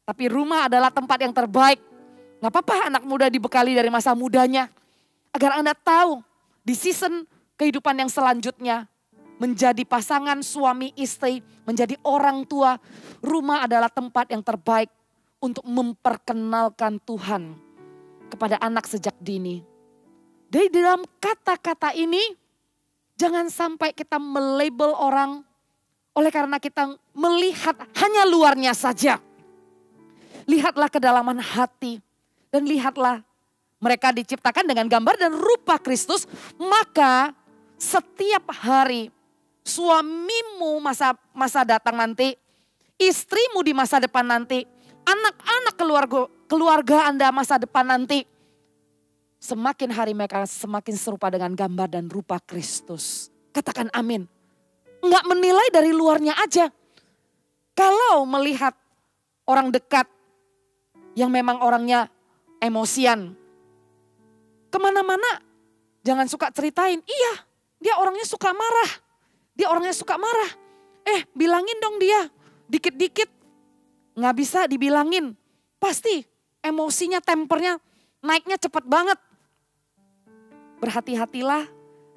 Tapi rumah adalah tempat yang terbaik. Gak apa-apa anak muda dibekali dari masa mudanya. Agar Anda tahu di season kehidupan yang selanjutnya. Menjadi pasangan suami istri, menjadi orang tua. Rumah adalah tempat yang terbaik untuk memperkenalkan Tuhan kepada anak sejak dini. Dari dalam kata-kata ini, jangan sampai kita melabel orang oleh karena kita melihat hanya luarnya saja. Lihatlah kedalaman hati dan lihatlah mereka diciptakan dengan gambar dan rupa Kristus. Maka setiap hari suamimu masa datang nanti, istrimu di masa depan nanti, anak-anak keluarga Anda masa depan nanti. Semakin hari mereka semakin serupa dengan gambar dan rupa Kristus. Katakan amin. Enggak menilai dari luarnya aja. Kalau melihat orang dekat yang memang orangnya emosian. Kemana-mana jangan suka ceritain. Iya, dia orangnya suka marah. Dia orangnya suka marah. Bilangin dong dia. Dikit-dikit nggak bisa dibilangin. Pasti emosinya, tempernya naiknya cepat banget. Berhati-hatilah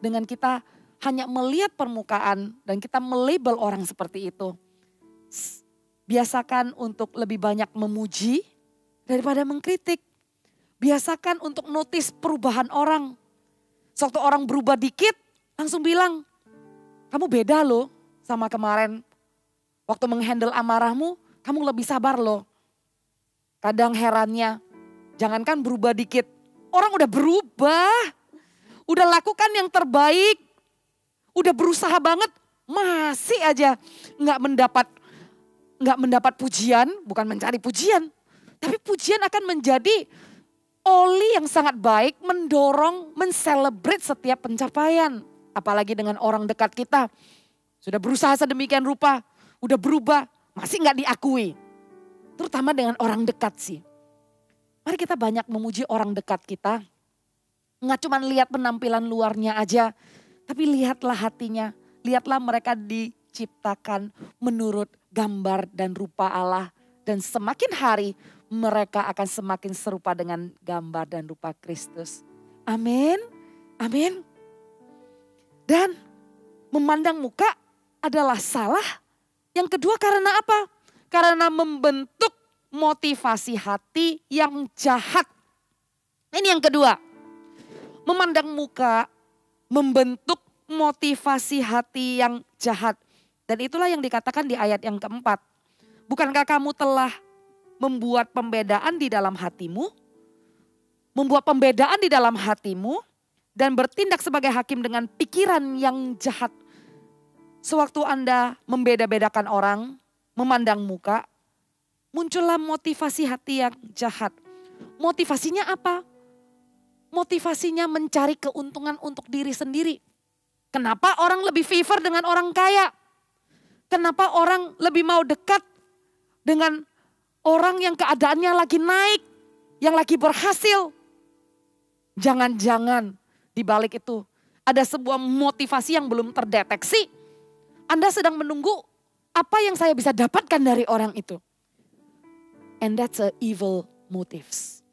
dengan kita hanya melihat permukaan dan kita melabel orang seperti itu. Biasakan untuk lebih banyak memuji daripada mengkritik. Biasakan untuk notice perubahan orang. Sewaktu orang berubah dikit langsung bilang, kamu beda loh sama kemarin. Waktu menghandle amarahmu, kamu lebih sabar loh. Kadang herannya, jangankan berubah dikit. Orang udah berubah. Udah lakukan yang terbaik. Udah berusaha banget. Masih aja gak mendapat pujian. Bukan mencari pujian. Tapi pujian akan menjadi oli yang sangat baik. Mendorong, menselebrate setiap pencapaian. Apalagi dengan orang dekat kita. Sudah berusaha sedemikian rupa. Udah berubah. Masih gak diakui. Terutama dengan orang dekat sih. Mari kita banyak memuji orang dekat kita. Nggak cuma lihat penampilan luarnya aja. Tapi lihatlah hatinya. Lihatlah mereka diciptakan menurut gambar dan rupa Allah. Dan semakin hari mereka akan semakin serupa dengan gambar dan rupa Kristus. Amin. Amin. Dan memandang muka adalah salah. Yang kedua karena apa? Karena membentuk motivasi hati yang jahat. Ini yang kedua. Memandang muka membentuk motivasi hati yang jahat. Dan itulah yang dikatakan di ayat yang keempat. Bukankah kamu telah membuat pembedaan di dalam hatimu? Membuat pembedaan di dalam hatimu dan bertindak sebagai hakim dengan pikiran yang jahat. Sewaktu Anda membeda-bedakan orang, memandang muka, muncullah motivasi hati yang jahat. Motivasinya apa? Motivasinya mencari keuntungan untuk diri sendiri. Kenapa orang lebih favor dengan orang kaya? Kenapa orang lebih mau dekat dengan orang yang keadaannya lagi naik, yang lagi berhasil? Jangan-jangan di balik itu ada sebuah motivasi yang belum terdeteksi. Anda sedang menunggu apa yang saya bisa dapatkan dari orang itu. And that's a evil motives.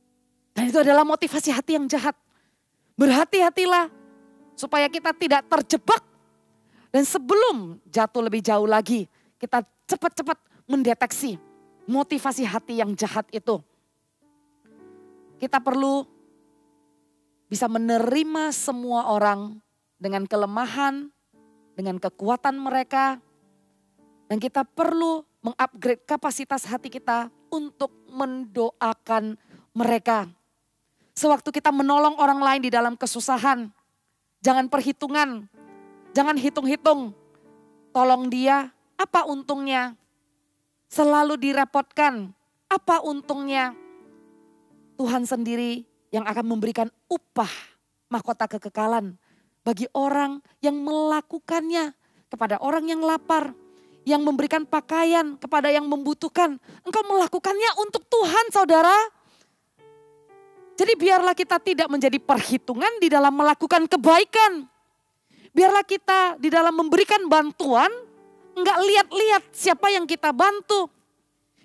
Dan itu adalah motivasi hati yang jahat. Berhati-hatilah supaya kita tidak terjebak. Dan sebelum jatuh lebih jauh lagi, kita cepat-cepat mendeteksi motivasi hati yang jahat itu. Kita perlu bisa menerima semua orang dengan kelemahan, dengan kekuatan mereka. Dan kita perlu mengupgrade kapasitas hati kita untuk mendoakan mereka. Sewaktu kita menolong orang lain di dalam kesusahan, jangan perhitungan, jangan hitung-hitung. Tolong dia, apa untungnya? Selalu direpotkan, apa untungnya? Tuhan sendiri yang akan memberikan upah mahkota kekekalan bagi orang yang melakukannya, kepada orang yang lapar, yang memberikan pakaian kepada yang membutuhkan. Engkau melakukannya untuk Tuhan, saudara. Jadi biarlah kita tidak menjadi perhitungan di dalam melakukan kebaikan. Biarlah kita di dalam memberikan bantuan, enggak lihat-lihat siapa yang kita bantu.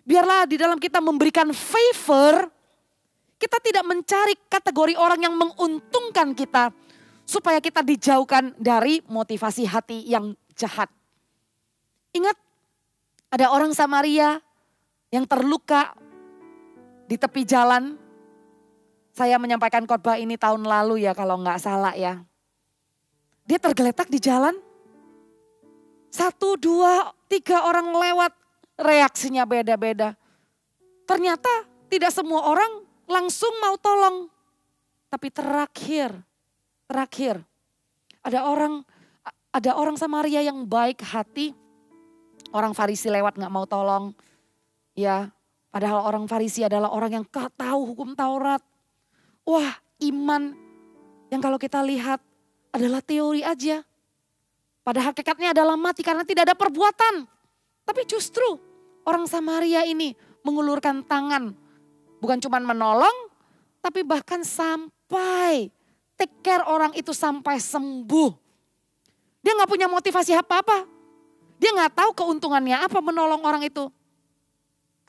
Biarlah di dalam kita memberikan favor, kita tidak mencari kategori orang yang menguntungkan kita, supaya kita dijauhkan dari motivasi hati yang jahat. Ingat, ada orang Samaria yang terluka di tepi jalan. Saya menyampaikan khotbah ini tahun lalu ya, kalau nggak salah ya. Dia tergeletak di jalan. 1, 2, 3 orang lewat, reaksinya beda-beda. Ternyata tidak semua orang langsung mau tolong. Tapi terakhir ada orang Samaria yang baik hati. Orang Farisi lewat gak mau tolong. Ya, padahal orang Farisi adalah orang yang tahu hukum Taurat. Wah, iman yang kalau kita lihat adalah teori aja. Pada hakikatnya adalah mati karena tidak ada perbuatan. Tapi justru orang Samaria ini mengulurkan tangan. Bukan cuma menolong, tapi bahkan sampai take care orang itu sampai sembuh. Dia gak punya motivasi apa-apa. Dia gak tahu keuntungannya apa menolong orang itu.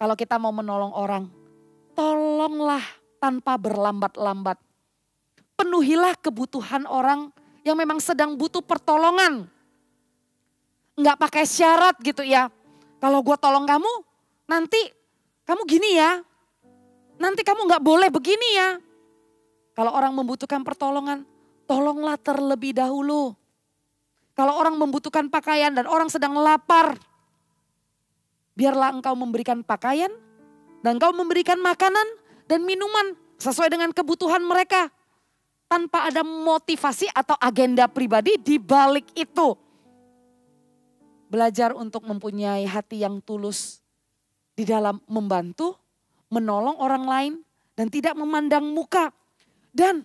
Kalau kita mau menolong orang, tolonglah tanpa berlambat-lambat. Penuhilah kebutuhan orang yang memang sedang butuh pertolongan. Enggak pakai syarat gitu ya. Kalau gue tolong kamu, nanti kamu gini ya. Nanti kamu gak boleh begini ya. Kalau orang membutuhkan pertolongan, tolonglah terlebih dahulu. Kalau orang membutuhkan pakaian dan orang sedang lapar, biarlah engkau memberikan pakaian dan engkau memberikan makanan dan minuman sesuai dengan kebutuhan mereka. Tanpa ada motivasi atau agenda pribadi di balik itu. Belajar untuk mempunyai hati yang tulus di dalam membantu, menolong orang lain dan tidak memandang muka. Dan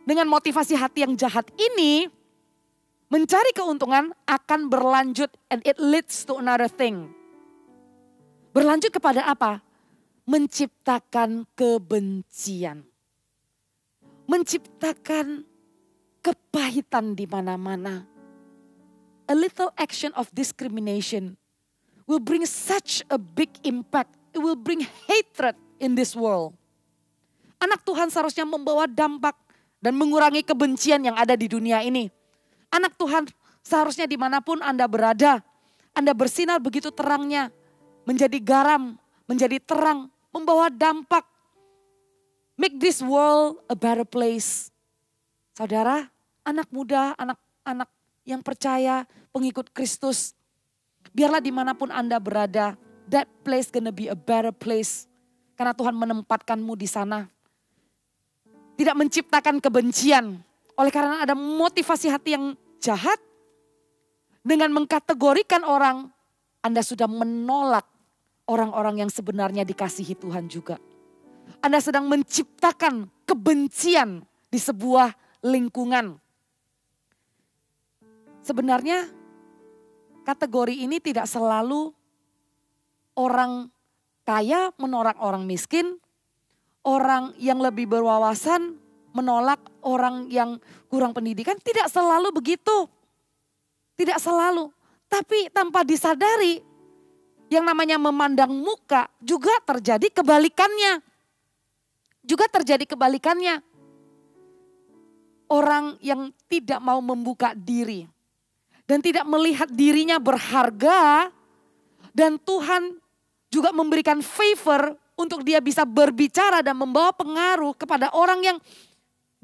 dengan motivasi hati yang jahat ini, mencari keuntungan akan berlanjut and it leads to another thing. Berlanjut kepada apa? Menciptakan kebencian. Menciptakan kepahitan di mana-mana. A little action of discrimination will bring such a big impact. It will bring hatred in this world. Anak Tuhan seharusnya membawa dampak dan mengurangi kebencian yang ada di dunia ini. Anak Tuhan seharusnya dimanapun Anda berada, Anda bersinar begitu terangnya, menjadi garam, menjadi terang, membawa dampak. Make this world a better place. Saudara, anak muda, anak-anak yang percaya, pengikut Kristus, biarlah dimanapun Anda berada, that place gonna be a better place. Karena Tuhan menempatkanmu di sana. Tidak menciptakan kebencian. Oleh karena ada motivasi hati yang jahat. Dengan mengkategorikan orang, Anda sudah menolak orang-orang yang sebenarnya dikasihi Tuhan juga. Anda sedang menciptakan kebencian di sebuah lingkungan. Sebenarnya kategori ini tidak selalu orang kaya menolak orang miskin, orang yang lebih berwawasan menolak orang yang kurang pendidikan. Tidak selalu begitu. Tidak selalu. Tapi tanpa disadari, yang namanya memandang muka juga terjadi kebalikannya. Juga terjadi kebalikannya. Orang yang tidak mau membuka diri dan tidak melihat dirinya berharga, dan Tuhan juga memberikan favor untuk dia bisa berbicara dan membawa pengaruh kepada orang yang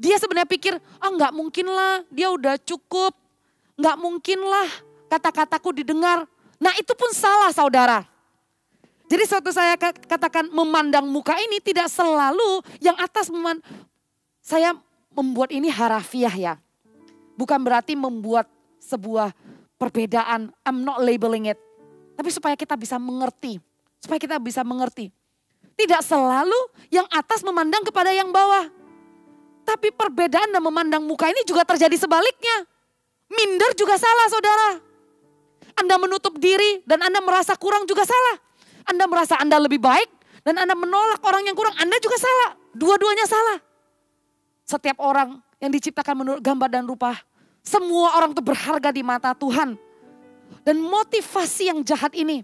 dia sebenarnya pikir, nggak mungkin lah, dia udah cukup, nggak mungkin lah kata-kataku didengar. Nah itu pun salah saudara. Jadi suatu saya katakan memandang muka ini tidak selalu yang atas saya membuat ini harafiah ya. Bukan berarti membuat sebuah perbedaan, I'm not labeling it. Tapi supaya kita bisa mengerti, Tidak selalu yang atas memandang kepada yang bawah. Tapi perbedaan dan memandang muka ini juga terjadi sebaliknya. Minder juga salah saudara. Anda menutup diri dan Anda merasa kurang juga salah. Anda merasa Anda lebih baik dan Anda menolak orang yang kurang, Anda juga salah. Dua-duanya salah. Setiap orang yang diciptakan menurut gambar dan rupa, semua orang itu berharga di mata Tuhan. Dan motivasi yang jahat ini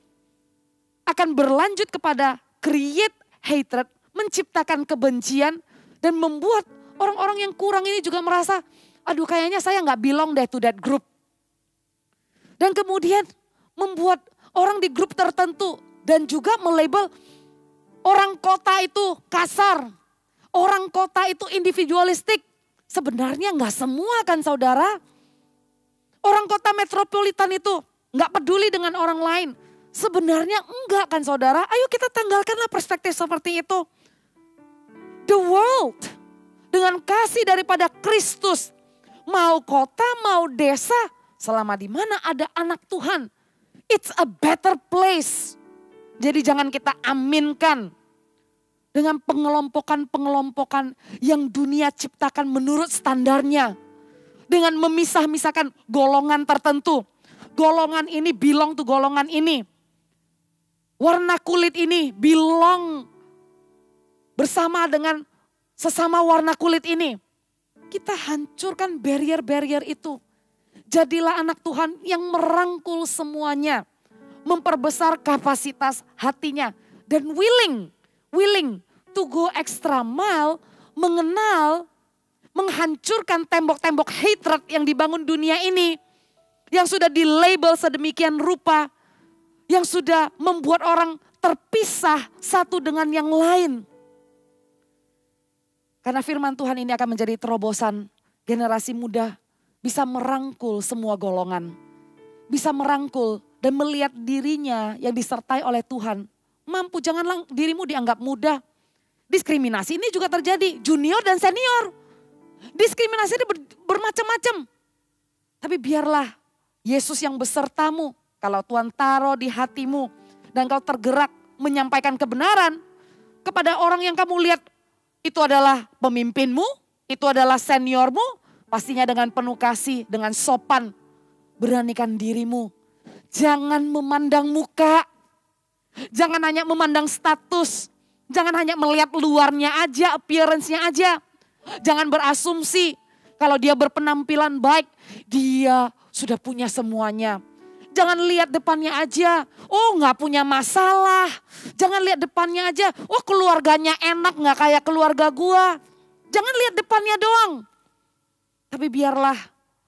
akan berlanjut kepada create hatred, menciptakan kebencian, dan membuat orang-orang yang kurang ini juga merasa, aduh kayaknya saya nggak belong deh to that group. Dan kemudian membuat orang di grup tertentu dan juga melabel orang kota itu kasar, orang kota itu individualistik. Sebenarnya nggak semua kan saudara. Orang kota metropolitan itu nggak peduli dengan orang lain. Sebenarnya enggak kan saudara. Ayo kita tanggalkanlah perspektif seperti itu. The world dengan kasih daripada Kristus, mau kota mau desa, selama di mana ada anak Tuhan, it's a better place. Jadi jangan kita aminkan dengan pengelompokan-pengelompokan yang dunia ciptakan menurut standarnya. Dengan memisah-misahkan golongan tertentu. Golongan ini belong to golongan ini. Warna kulit ini belong bersama dengan sesama warna kulit ini. Kita hancurkan barrier-barrier itu. Jadilah anak Tuhan yang merangkul semuanya. Memperbesar kapasitas hatinya. Dan willing to go extra mile, mengenal, menghancurkan tembok-tembok hatred yang dibangun dunia ini. Yang sudah dilabel sedemikian rupa. Yang sudah membuat orang terpisah satu dengan yang lain. Karena firman Tuhan ini akan menjadi terobosan generasi muda. Bisa merangkul semua golongan. Bisa merangkul dan melihat dirinya yang disertai oleh Tuhan. Mampu, janganlah dirimu dianggap muda. Diskriminasi ini juga terjadi, junior dan senior. Diskriminasi ini bermacam-macam. Tapi biarlah Yesus yang besertamu. Kalau Tuhan taruh di hatimu dan kau tergerak menyampaikan kebenaran kepada orang yang kamu lihat itu adalah pemimpinmu, itu adalah seniormu, pastinya dengan penuh kasih, dengan sopan. Beranikan dirimu. Jangan memandang muka. Jangan hanya memandang status. Jangan hanya melihat luarnya aja, appearance-nya aja. Jangan berasumsi kalau dia berpenampilan baik, dia sudah punya semuanya. Jangan lihat depannya aja, oh nggak punya masalah. Jangan lihat depannya aja, oh keluarganya enak nggak kayak keluarga gua. Jangan lihat depannya doang. Tapi biarlah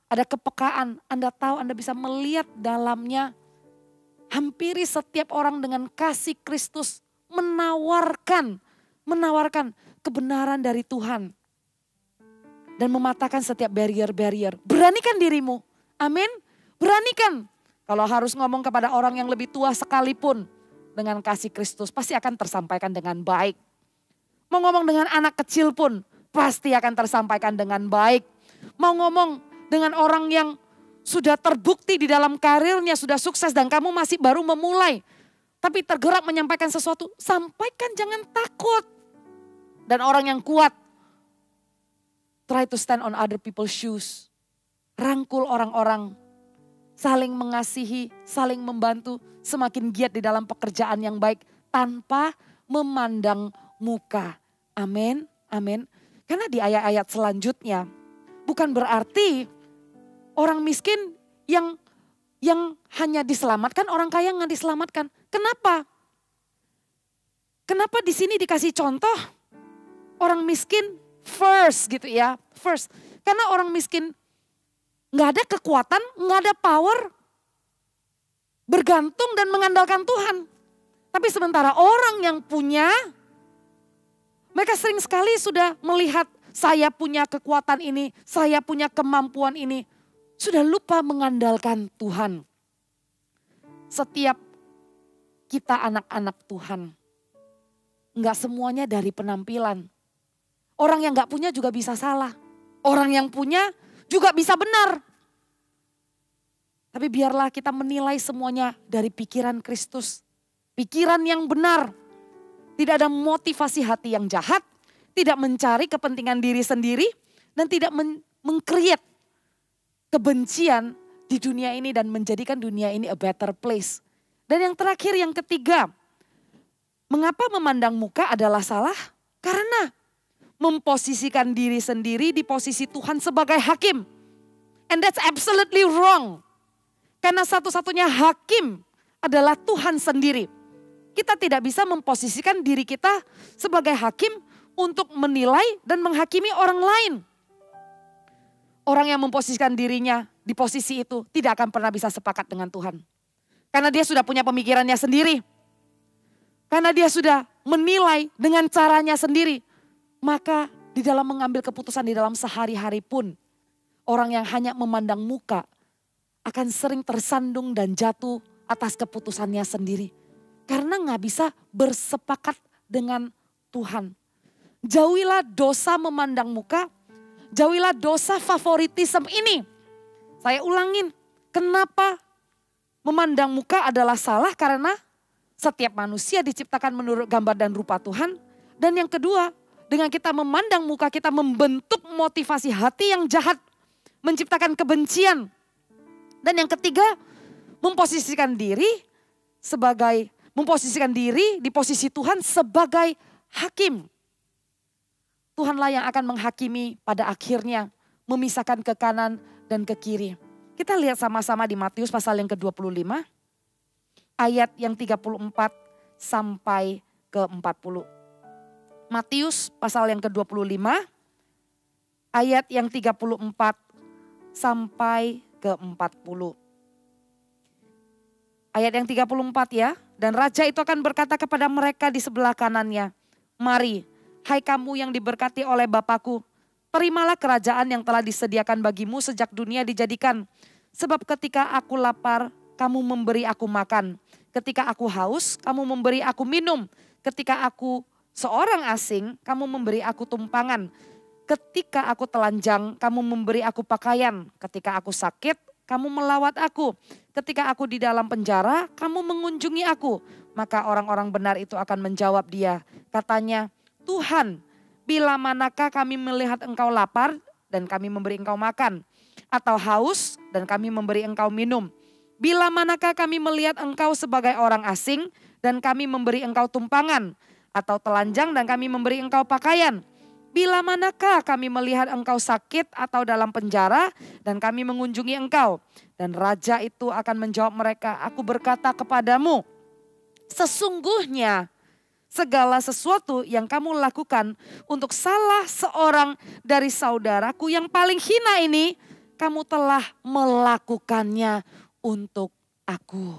ada kepekaan, Anda tahu Anda bisa melihat dalamnya. Hampiri setiap orang dengan kasih Kristus menawarkan kebenaran dari Tuhan. Dan mematahkan setiap barrier-barrier. Beranikan dirimu. Amin. Beranikan. Kalau harus ngomong kepada orang yang lebih tua sekalipun. dengan kasih Kristus pasti akan tersampaikan dengan baik. Mau ngomong dengan anak kecil pun pasti akan tersampaikan dengan baik. Mau ngomong dengan orang yang sudah terbukti di dalam karirnya, sudah sukses dan kamu masih baru memulai. Tapi tergerak menyampaikan sesuatu, sampaikan, jangan takut. Dan orang yang kuat, try to stand on other people's shoes. Rangkul orang-orang, saling mengasihi, saling membantu, semakin giat di dalam pekerjaan yang baik tanpa memandang muka. Amin, amin. Karena di ayat-ayat selanjutnya bukan berarti orang miskin yang hanya diselamatkan, orang kaya nggak diselamatkan. Kenapa? Kenapa di sini dikasih contoh orang miskin first gitu ya, first. Karena orang miskin nggak ada kekuatan, nggak ada power, bergantung dan mengandalkan Tuhan. Tapi sementara orang yang punya, mereka sering sekali sudah melihat saya punya kekuatan ini, saya punya kemampuan ini. Sudah lupa mengandalkan Tuhan. Setiap kita anak-anak Tuhan, enggak semuanya dari penampilan. Orang yang enggak punya juga bisa salah. Orang yang punya juga bisa benar. Tapi biarlah kita menilai semuanya dari pikiran Kristus. Pikiran yang benar. Tidak ada motivasi hati yang jahat. Tidak mencari kepentingan diri sendiri. Dan tidak meng-create kebencian di dunia ini dan menjadikan dunia ini a better place. Dan yang terakhir, yang ketiga, mengapa memandang muka adalah salah? Karena memposisikan diri sendiri di posisi Tuhan sebagai hakim. And that's absolutely wrong. Karena satu-satunya hakim adalah Tuhan sendiri. Kita tidak bisa memposisikan diri kita sebagai hakim untuk menilai dan menghakimi orang lain. Orang yang memposisikan dirinya di posisi itu tidak akan pernah bisa sepakat dengan Tuhan. Karena dia sudah punya pemikirannya sendiri. Karena dia sudah menilai dengan caranya sendiri. Maka di dalam mengambil keputusan di dalam sehari-hari pun, orang yang hanya memandang muka akan sering tersandung dan jatuh atas keputusannya sendiri. Karena gak bisa bersepakat dengan Tuhan. Jauhilah dosa memandang muka. Jauhilah dosa favoritisme ini. Saya ulangin, kenapa memandang muka adalah salah? Karena setiap manusia diciptakan menurut gambar dan rupa Tuhan. Dan yang kedua, dengan kita memandang muka, kita membentuk motivasi hati yang jahat. Menciptakan kebencian. Dan yang ketiga, memposisikan diri di posisi Tuhan sebagai hakim. Tuhanlah yang akan menghakimi pada akhirnya, memisahkan ke kanan dan ke kiri. Kita lihat sama-sama di Matius pasal yang ke-25, ayat yang 34 sampai ke 40. Matius pasal yang ke-25, ayat yang 34 sampai ke 40. Ayat yang 34 ya, dan raja itu akan berkata kepada mereka di sebelah kanannya, mari, hai kamu yang diberkati oleh Bapakku, terimalah kerajaan yang telah disediakan bagimu sejak dunia dijadikan. Sebab ketika aku lapar, kamu memberi aku makan. Ketika aku haus, kamu memberi aku minum. Ketika aku seorang asing, kamu memberi aku tumpangan. Ketika aku telanjang, kamu memberi aku pakaian. Ketika aku sakit, kamu melawat aku. Ketika aku di dalam penjara, kamu mengunjungi aku. Maka orang-orang benar itu akan menjawab dia. Katanya, Tuhan, bila manakah kami melihat engkau lapar dan kami memberi engkau makan. Atau haus dan kami memberi engkau minum. Bila manakah kami melihat engkau sebagai orang asing dan kami memberi engkau tumpangan. Atau telanjang dan kami memberi engkau pakaian. Bila manakah kami melihat engkau sakit atau dalam penjara dan kami mengunjungi engkau. Dan raja itu akan menjawab mereka, aku berkata kepadamu, sesungguhnya segala sesuatu yang kamu lakukan untuk salah seorang dari saudaraku yang paling hina ini, kamu telah melakukannya untuk aku.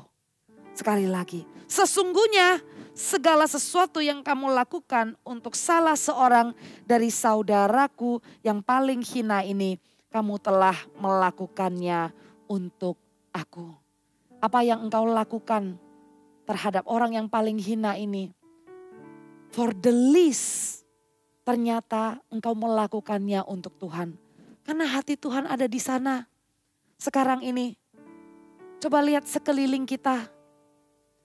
Sekali lagi, sesungguhnya segala sesuatu yang kamu lakukan untuk salah seorang dari saudaraku yang paling hina ini, kamu telah melakukannya untuk aku. Apa yang engkau lakukan terhadap orang yang paling hina ini. For the least, ternyata engkau melakukannya untuk Tuhan. Karena hati Tuhan ada di sana. Sekarang ini, coba lihat sekeliling kita.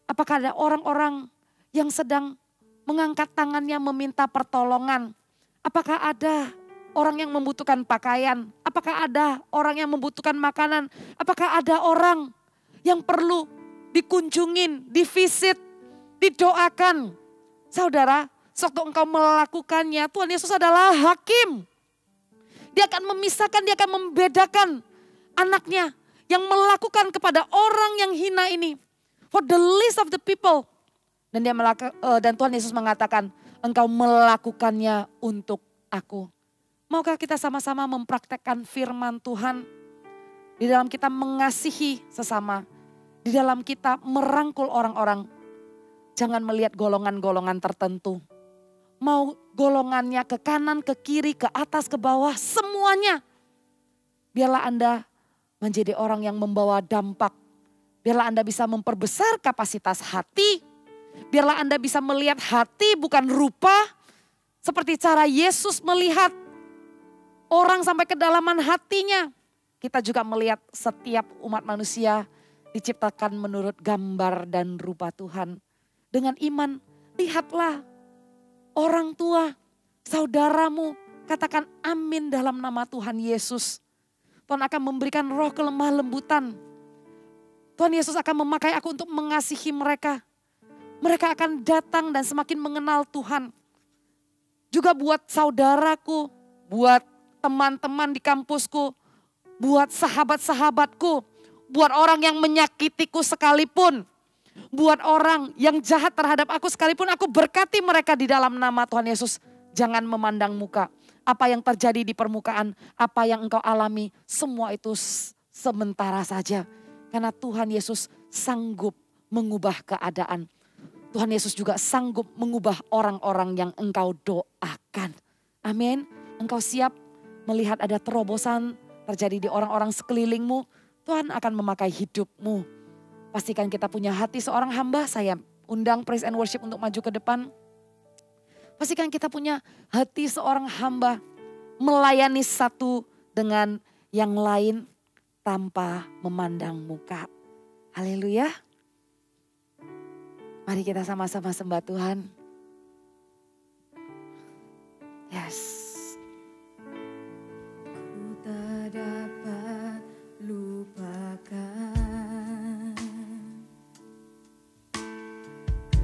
Apakah ada orang-orang yang sedang mengangkat tangannya meminta pertolongan? Apakah ada orang yang membutuhkan pakaian? Apakah ada orang yang membutuhkan makanan? Apakah ada orang yang perlu dikunjungin, divisit, didoakan? Saudara, sewaktu engkau melakukannya, Tuhan Yesus adalah hakim. Dia akan memisahkan, dia akan membedakan anaknya yang melakukan kepada orang yang hina ini. For the least of the people. Dan Tuhan Yesus mengatakan, engkau melakukannya untuk aku. Maukah kita sama-sama mempraktekkan firman Tuhan? Di dalam kita mengasihi sesama. Di dalam kita merangkul orang-orang. Jangan melihat golongan-golongan tertentu. Mau golongannya ke kanan, ke kiri, ke atas, ke bawah, semuanya. Biarlah Anda menjadi orang yang membawa dampak. Biarlah Anda bisa memperbesar kapasitas hati. Biarlah Anda bisa melihat hati bukan rupa. Seperti cara Yesus melihat orang sampai kedalaman hatinya. Kita juga melihat setiap umat manusia diciptakan menurut gambar dan rupa Tuhan. Dengan iman, lihatlah orang tua, saudaramu, katakan amin dalam nama Tuhan Yesus. Tuhan akan memberikan roh kelemah lembutan. Tuhan Yesus akan memakai aku untuk mengasihi mereka. Mereka akan datang dan semakin mengenal Tuhan. Juga buat saudaraku, buat teman-teman di kampusku, buat sahabat-sahabatku, buat orang yang menyakitiku sekalipun. Buat orang yang jahat terhadap aku sekalipun, aku berkati mereka di dalam nama Tuhan Yesus. Jangan memandang muka. Apa yang terjadi di permukaan, apa yang engkau alami, semua itu sementara saja. Karena Tuhan Yesus sanggup mengubah keadaan. Tuhan Yesus juga sanggup mengubah orang-orang yang engkau doakan. Amin. Engkau siap melihat ada terobosan terjadi di orang-orang sekelilingmu. Tuhan akan memakai hidupmu. Pastikan kita punya hati seorang hamba. Saya undang praise and worship untuk maju ke depan. Pastikan kita punya hati seorang hamba. Melayani satu dengan yang lain tanpa memandang muka. Haleluya. Mari kita sama-sama sembah Tuhan. Yes. Ku tak dapat lupakan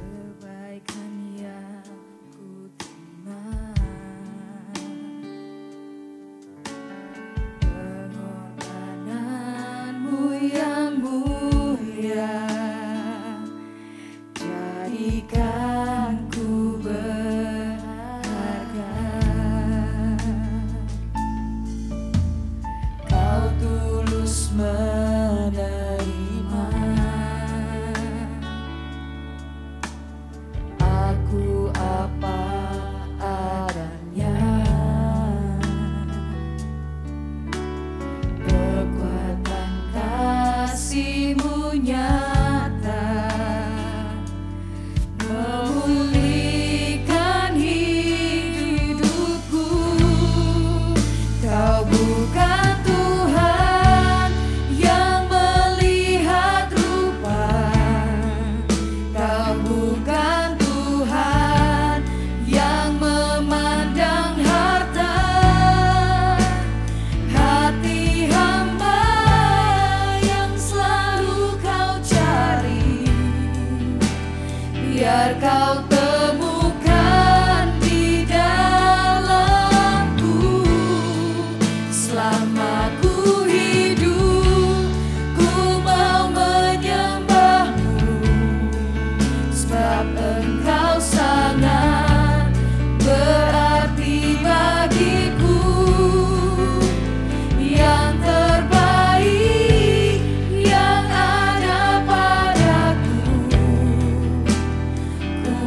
kebaikan yang ku terima, pengorbananmu yang mulia, jadikan ku berharga. Kau tulus menerima aku apa adanya. Kekuatan kasih-Mu nyata memulihkan hidupku. Kau bukan Tuhan yang melihat rupa, Kau bukan Tuhan yang memandang harta. Hati hamba yang selalu Kau cari, biar Kau temukan di dalamku. Selama ku hidup, ku mau menyembah-Mu, sebab Engkau sangat berarti bagiku. Yang terbaik yang ada padaku, ku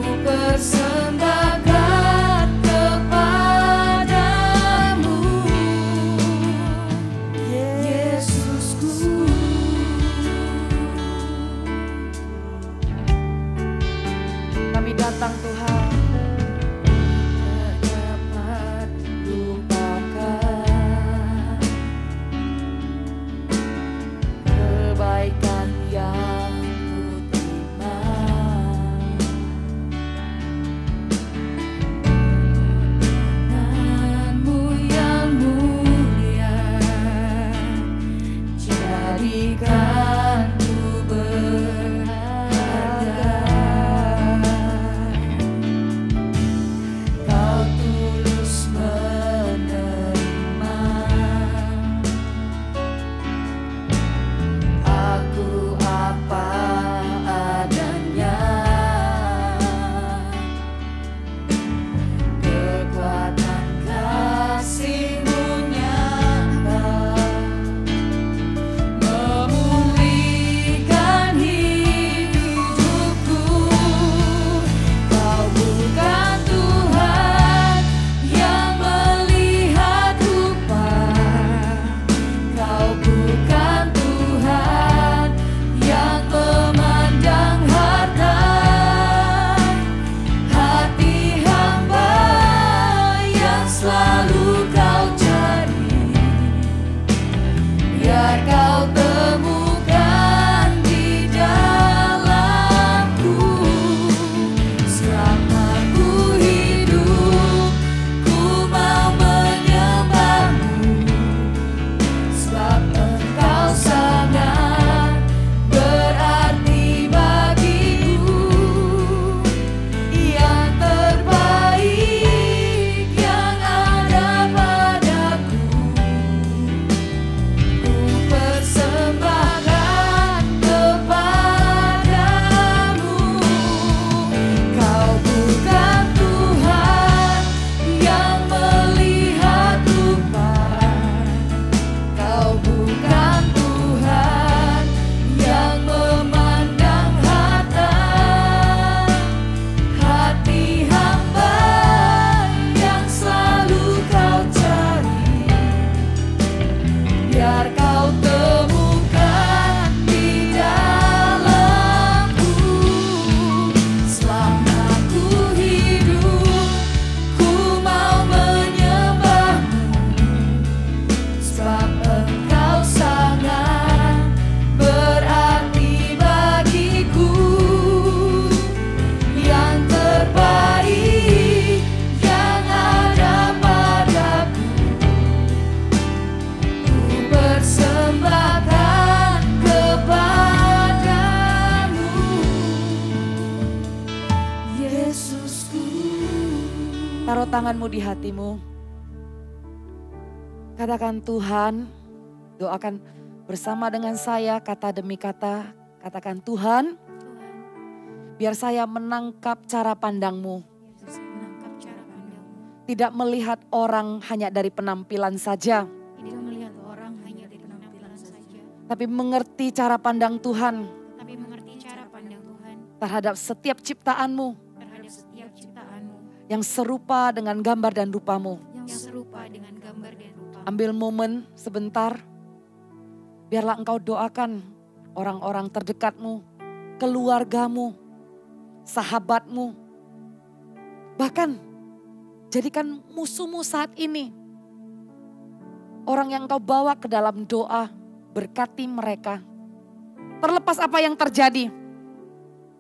kami datang Tuhan. Tak dapat lupakan Kebaikan yang ku terima. Tanganmu yang mulia jadikanku berharga. Kau tulus menerima aku apa adanya. Kekuatan kasih-Mu nyata memulihkan hidupku. Kau bukan Tuhan yang melihat rupa, Kau bukan Tuhan yang memandang harta. Hati hamba yang selalu Kau cari, biar Kau temukan di dalamku. Selama ku hidup, ku mau menyembah-Mu, sebab Engkau sangat berarti bagiku. Yang terbaik yang ada padaku, ku persembahkan kepadamu. Kau bukan Tuhan yang melihat rupa, Kau bukan Tuhan yang memandang harta. Hati hamba yang selalu Kau cari, biar Kau temukan di dalamku. Selama ku hidup, ku mau menyembah-Mu, sebab Engkau sangat berarti bagiku. Yang terbaik yang ada padaku, ku persembahkan kepadamu. Yesusku. Taruh tanganmu di hatimu. Katakan Tuhan, doakan bersama dengan saya kata demi kata. Katakan Tuhan, biar saya menangkap cara pandang-Mu. Menangkap cara pandang-Mu. Tidak melihat orang hanya dari penampilan saja. Tidak melihat orang hanya dari penampilan saja, Tapi mengerti cara pandang Tuhan tapi mengerti cara pandang Tuhan terhadap setiap ciptaan-Mu terhadap setiap ciptaan-Mu yang serupa dengan gambar dan rupa-Mu. yang serupa dengan gambar dan rupa. Ambil momen sebentar, biarlah Engkau doakan orang-orang terdekat-Mu, keluarga-Mu, sahabat-Mu. Bahkan jadikan musuh-Mu saat ini orang yang Engkau bawa ke dalam doa, berkati mereka. Terlepas apa yang terjadi,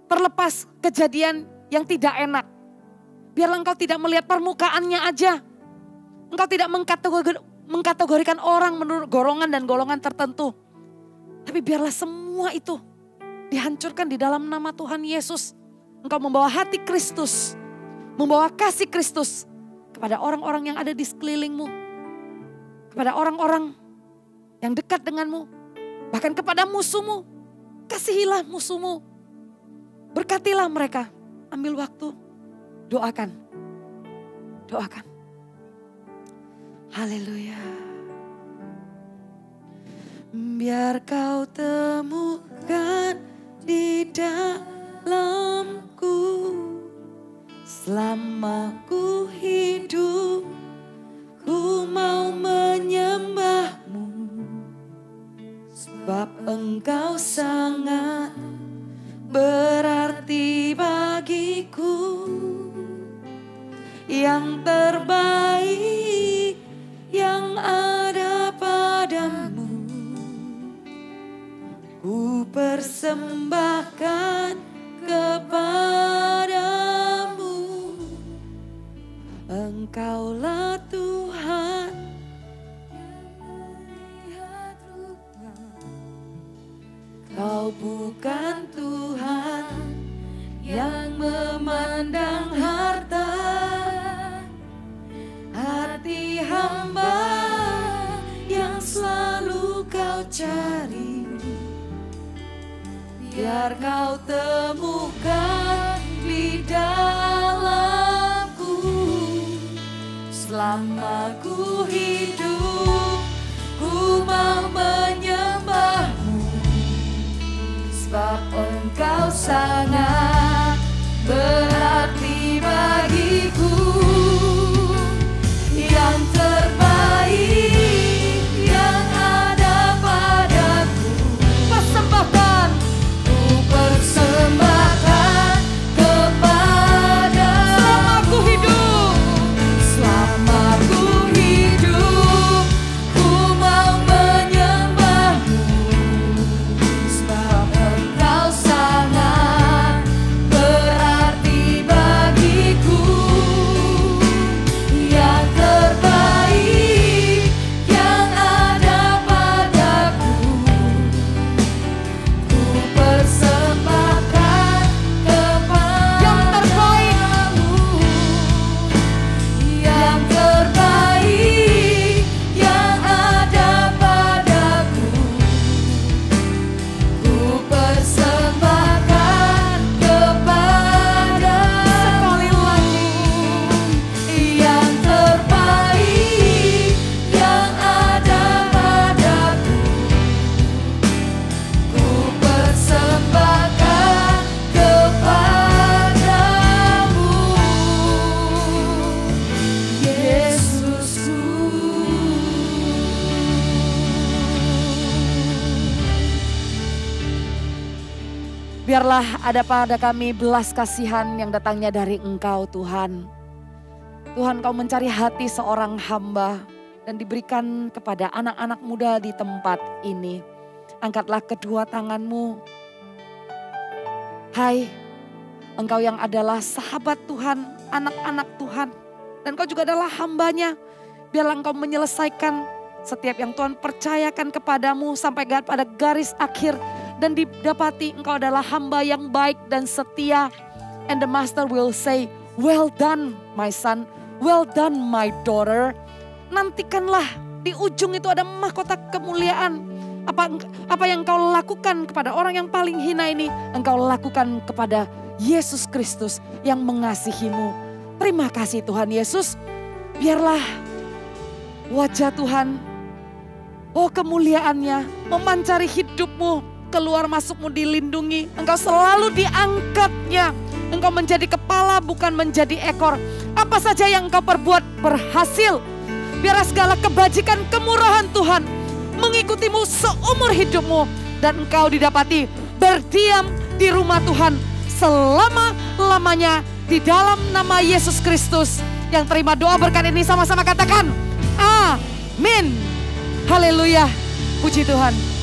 terlepas kejadian yang tidak enak, biarlah Engkau tidak melihat permukaannya aja. Engkau tidak mengkategorikan orang menurut golongan dan golongan tertentu. Tapi biarlah semua itu dihancurkan di dalam nama Tuhan Yesus. Engkau membawa hati Kristus, membawa kasih Kristus kepada orang-orang yang ada di sekelilingmu. Kepada orang-orang yang dekat denganmu. Bahkan kepada musuhmu. Kasihilah musuhmu. Berkatilah mereka. Ambil waktu. Doakan. Doakan. Haleluya. Biar Kau temukan di dalamku, selama ku hidup, ku mau menyembah-Mu, sebab Engkau sangat berarti bagiku. yang terbaik yang ada padamu. Ku persembahkan kepadamu. Engkaulah Tuhan yang melihat rupa. Kau bukan Tuhan yang memandang harta. Hati hamba yang selalu kau cari, biar kau temukan di dalamku. Selama ku hidup, ku mau menyembahmu, sebab engkau sangat berarti bagiku. Yang terbaik yang ada padaku, persembahkan, ku persembahkan kepada. Selama ku hidup, selama ku hidup, ku mau menyembahmu, sebab engkau sangat berarti bagiku. Yang terbaik yang ada padaku, ku persembahkan kepadamu. Yang terbaik yang ada padaku, ku persembahkan kepadamu. Sekali lagi. Yang terbaik yang ada padaku, ku persembahkan kepadamu, Yesusku. Biarlah ada pada kami belas kasihan yang datangnya dari Engkau, Tuhan. Tuhan, Kau mencari hati seorang hamba dan diberikan kepada anak-anak muda di tempat ini. Angkatlah kedua tangan-Mu. Hai, Engkau yang adalah sahabat Tuhan, anak-anak Tuhan. Dan Kau juga adalah hambanya. Biarlah Engkau menyelesaikan setiap yang Tuhan percayakan kepadamu sampai pada garis akhir. Dan didapati Engkau adalah hamba yang baik dan setia. And the master will say, well done my son, well done my daughter. Nantikanlah di ujung itu ada mahkota kemuliaan. Apa yang Engkau lakukan kepada orang yang paling hina ini, Engkau lakukan kepada Yesus Kristus yang mengasihimu. Terima kasih Tuhan Yesus. Biarlah wajah Tuhan, oh kemuliaannya, memancari hidupmu. Keluar masukmu dilindungi, Engkau selalu diangkatnya. Engkau menjadi kepala bukan menjadi ekor. Apa saja yang Engkau perbuat berhasil. Biar segala kebajikan kemurahan Tuhan mengikutimu seumur hidupmu. Dan Engkau didapati berdiam di rumah Tuhan selama-lamanya. Di dalam nama Yesus Kristus. Yang terima doa berkat ini sama-sama katakan amin. Haleluya. Puji Tuhan.